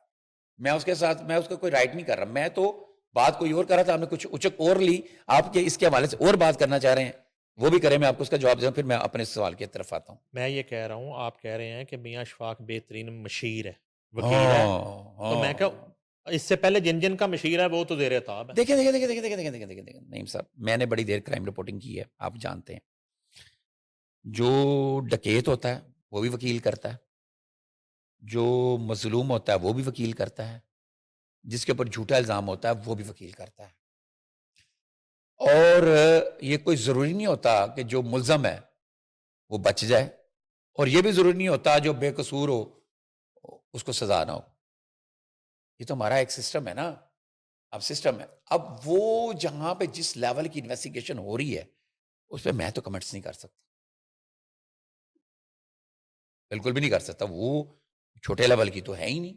میں اس کے ساتھ میں اس کا کوئی رائٹ نہیں کر رہا. میں تو بات کوئی اور کر رہا تھا، آپ نے کچھ اچک اور لی. آپ کے اس کے حوالے سے اور بات کرنا چاہ رہے ہیں، وہ بھی کریں، میں آپ کو اس کا جواب دوں، پھر میں اپنے سوال کی طرف آتا ہوں. میں یہ کہہ رہا ہوں، آپ کہہ رہے ہیں کہ میاں اشفاق بہترین مشیر ہے، وکیل ہے، تو میں کہوں اس سے پہلے جن کا مشیر ہے وہ تو زیر عتاب ہے. دیکھیں نعیم صاحب، میں نے بڑی دیر کرائم رپورٹنگ کی ہے، آپ جانتے ہیں. جو ڈکیت ہوتا ہے وہ بھی وکیل کرتا ہے، جو مظلوم ہوتا ہے وہ بھی وکیل کرتا ہے، جس کے اوپر جھوٹا الزام ہوتا ہے وہ بھی وکیل کرتا ہے. اور یہ کوئی ضروری نہیں ہوتا کہ جو ملزم ہے وہ بچ جائے، اور یہ بھی ضروری نہیں ہوتا جو بے قصور ہو اس کو سزا نہ ہو. یہ تو ہمارا ایک سسٹم ہے نا. اب سسٹم ہے، اب وہ جہاں پہ جس لیول کی انویسٹیگیشن ہو رہی ہے اس پہ میں تو کمنٹس نہیں کر سکتا، بالکل بھی نہیں کر سکتا. وہ چھوٹے لیول کی تو ہے ہی نہیں.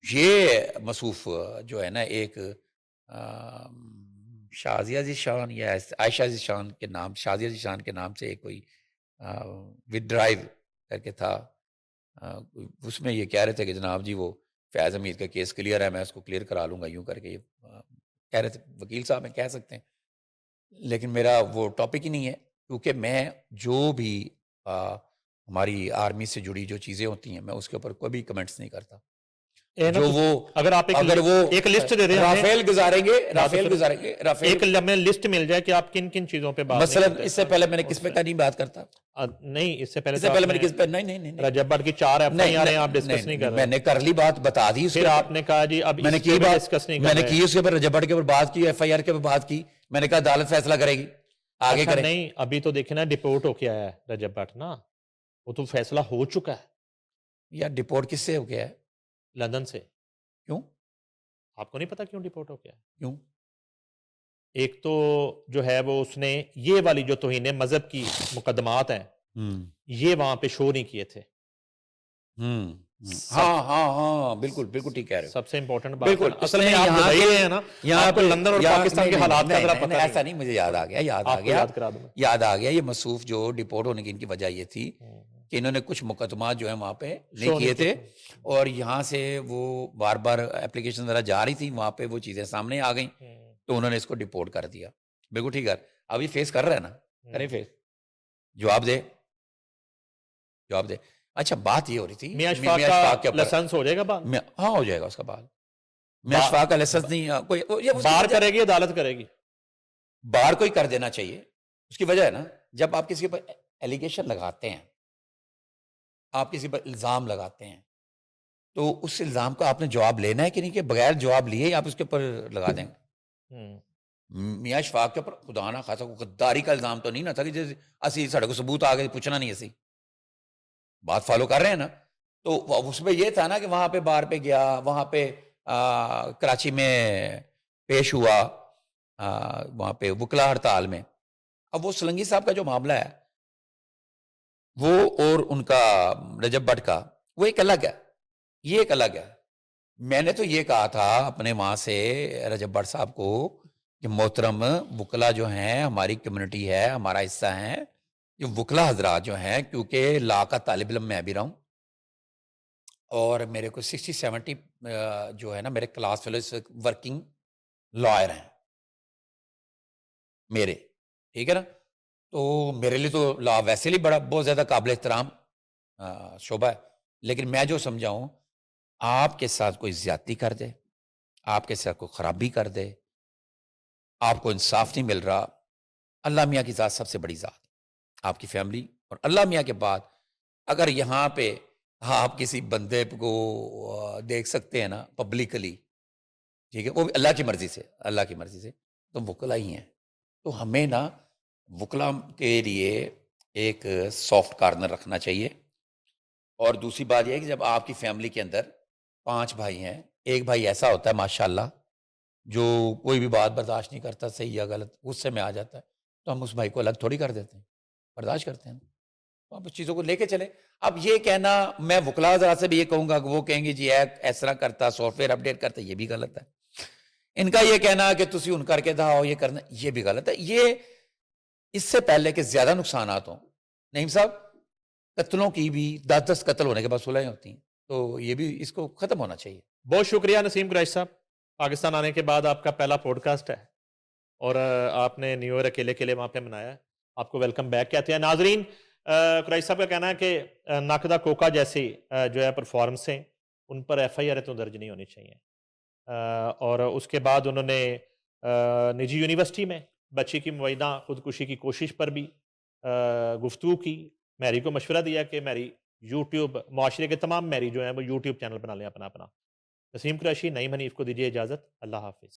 یہ مصوف جو ہے نا، ایک شازیہ عزیز شان یا عائشہ عزیز شان کے نام، شازیہ عزیز شان کے نام سے کوئی ود ڈرائیو کر کے تھا. اس میں یہ کہہ رہے تھے کہ جناب جی وہ فیض امید کا کیس کلیئر ہے، میں اس کو کلیئر کرا لوں گا، یوں کر کے یہ کہہ رہے تھے. وکیل صاحب میں کہہ سکتے ہیں، لیکن میرا وہ ٹاپک ہی نہیں ہے. کیونکہ میں جو بھی ہماری آرمی سے جڑی جو چیزیں ہوتی ہیں میں اس کے اوپر کوئی بھی کمنٹس نہیں کرتا. جو وہ اگر آپ ایک لسٹ دے رہے ہیں، رافیل گزاریں گے ایک لمحے لسٹ مل جائے کہ آپ کن کن چیزوں پہ بات مثلا اس سے پہلے میں نے کس پہ نہیں بات کرتا. نہیں، اس سے پہلے میں نے کس پہ نہیں رجب بٹ کی 4 ایف آئی آر ہیں، آپ ڈسکس نہیں کر رہے. میں نے کر لی بات، بتا دی. پھر آپ نے کہا جی اب میں نے کی بات ڈسکس نہیں، میں نے کی اس کے اوپر رجب بٹ کے اوپر بات کی، ایف آئی آر کے اوپر بات کی. میں نے کہا عدالت فیصلہ کرے گی، آگے کرے. نہیں، ابھی تو دیکھیں نا ڈپورٹ ہو کے آیا ہے رجب بٹ نا، وہ تو فیصلہ ہو چکا ہے. یا ڈپورٹ کس سے ہو گیا ہے؟ لندن سے. کیوں؟ آپ کو نہیں پتا کیوں ڈپورٹ ہو گیا؟ کیوں؟ ایک تو جو ہے وہ اس نے یہ والی جو توہین مذہب کی مقدمات ہیں یہ وہاں پہ شو نہیں کیے تھے. ہاں بالکل ٹھیک کہہ رہے ہو. سب سے امپورٹنٹ بات بالکل اصل میں آپ دبئی میں ہیں نا، یہاں پہ لندن اور پاکستان کے حالات کا ذرا پتہ ایسا نہیں. مجھے یاد آ گیا یہ مصوف جو ڈپورٹ ہونے کی ان کی وجہ یہ تھی کہ انہوں نے کچھ مقدمات جو ہیں وہاں پہ نہیں کیے تھے، اور یہاں سے وہ بار بار اپلیکیشن ذرا جا رہی تھی، وہاں پہ وہ چیزیں سامنے آ گئیں تو انہوں نے اس کو ڈپورٹ کر دیا. بالکل ٹھیک ہے. اب یہ فیس کر رہا ہے نا، کرے فیس، جواب دے. اچھا بات یہ ہو رہی تھی میاں اشفاق کا لائسنس ہو جائے گا بعد؟ ہاں ہو جائے گا اس کا بعد. میاں اشفاق کا لائسنس نہیں، کوئی بار کرے گی عدالت کرے گی، بار کوئی کر دینا چاہیے. اس کی وجہ ہے نا، جب آپ کسی پر ایلیگیشن لگاتے ہیں، آپ کسی پر الزام لگاتے ہیں، تو اس الزام کا آپ نے جواب لینا ہے کہ نہیں، کہ بغیر جواب لیے آپ اس کے اوپر لگا دیں گے. میاں اشفاق کے اوپر خدا نہ خاصا غداری کا الزام تو نہیں نہ تھا کہ اسی ساڑھے کو ثبوت آ گئے پوچھنا نہیں اسی. بات فالو کر رہے ہیں نا. تو اس میں یہ تھا نا کہ وہاں پہ بار پہ گیا, وہاں پہ کراچی میں پیش ہوا, وہاں پہ وکلا ہڑتال میں. اب وہ سلنگی صاحب کا جو معاملہ ہے وہ اور ان کا رجب بٹ کا وہ ایک الگ ہے, یہ ایک الگ ہے. میں نے تو یہ کہا تھا اپنے وہاں سے رجب بٹ صاحب کو کہ محترم وکلا جو ہیں ہماری کمیونٹی ہے, ہمارا حصہ ہیں, یہ وکلا حضرات جو ہیں, کیونکہ لا کا طالب علم میں بھی رہا ہوں اور میرے کو 60-70 جو ہے نا میرے کلاس فیلو ورکنگ لائر ہیں میرے, ٹھیک ہے نا. تو میرے لیے تو لا ویسے ہی بہت زیادہ قابل احترام شعبہ ہے. لیکن میں جو سمجھاؤں, آپ کے ساتھ کوئی زیادتی کر دے, آپ کے ساتھ کوئی خرابی کر دے, آپ کو انصاف نہیں مل رہا, اللہ میاں کی ذات سب سے بڑی ذات, آپ کی فیملی اور اللہ میاں کے بعد اگر یہاں پہ آپ کسی بندے کو دیکھ سکتے ہیں نا پبلکلی, ٹھیک ہے, وہ بھی اللہ کی مرضی سے, اللہ کی مرضی سے, تو وکلا ہی ہیں. تو ہمیں نا وکلا کے لیے ایک سافٹ کارنر رکھنا چاہیے. اور دوسری بات یہ ہے کہ جب آپ کی فیملی کے اندر 5 بھائی ہیں, ایک بھائی ایسا ہوتا ہے ماشاءاللہ جو کوئی بھی بات برداشت نہیں کرتا, صحیح یا غلط غصے میں آ جاتا ہے, تو ہم اس بھائی کو الگ تھوڑی کر دیتے ہیں, برداشت کرتے ہیں. تو آپ اس چیزوں کو لے کے چلے. اب یہ کہنا, میں وکلا حضرات سے بھی یہ کہوں گا کہ وہ کہیں گے جی اس طرح کرتا, سافٹ ویئر اپڈیٹ کرتا, یہ بھی غلط ہے. ان کا یہ کہنا کہ تسی ان کر کے داؤ یہ کرنا, یہ بھی غلط ہے. یہ اس سے پہلے کہ زیادہ نقصانات ہوں, نعیم صاحب, قتلوں کی بھی 10 قتل ہونے کے بعد صلحیں ہوتی ہیں, تو یہ بھی اس کو ختم ہونا چاہیے. بہت شکریہ نسیم قریشی صاحب. پاکستان آنے کے بعد آپ کا پہلا پوڈ کاسٹ ہے اور آپ نے نیو ایئر اکیلے اکیلے وہاں پہ منایا ہے, آپ کو ویلکم بیک کہتے ہیں. ناظرین, قریشی صاحب کا کہنا ہے کہ ناقدہ کوکا جیسی جو ہے پرفارمنسیں, ان پر FIR تو درج نہیں ہونی چاہیے. اور اس کے بعد انہوں نے نجی یونیورسٹی میں بچی کی مبینہ خودکشی کی کوشش پر بھی گفتگو کی. میری کو مشورہ دیا کہ میری یوٹیوب, معاشرے کے تمام میری جو ہیں وہ یوٹیوب چینل بنا لیں اپنا اپنا. نسیم قریشی, نعیم حنیف کو دیجیے اجازت. اللہ حافظ.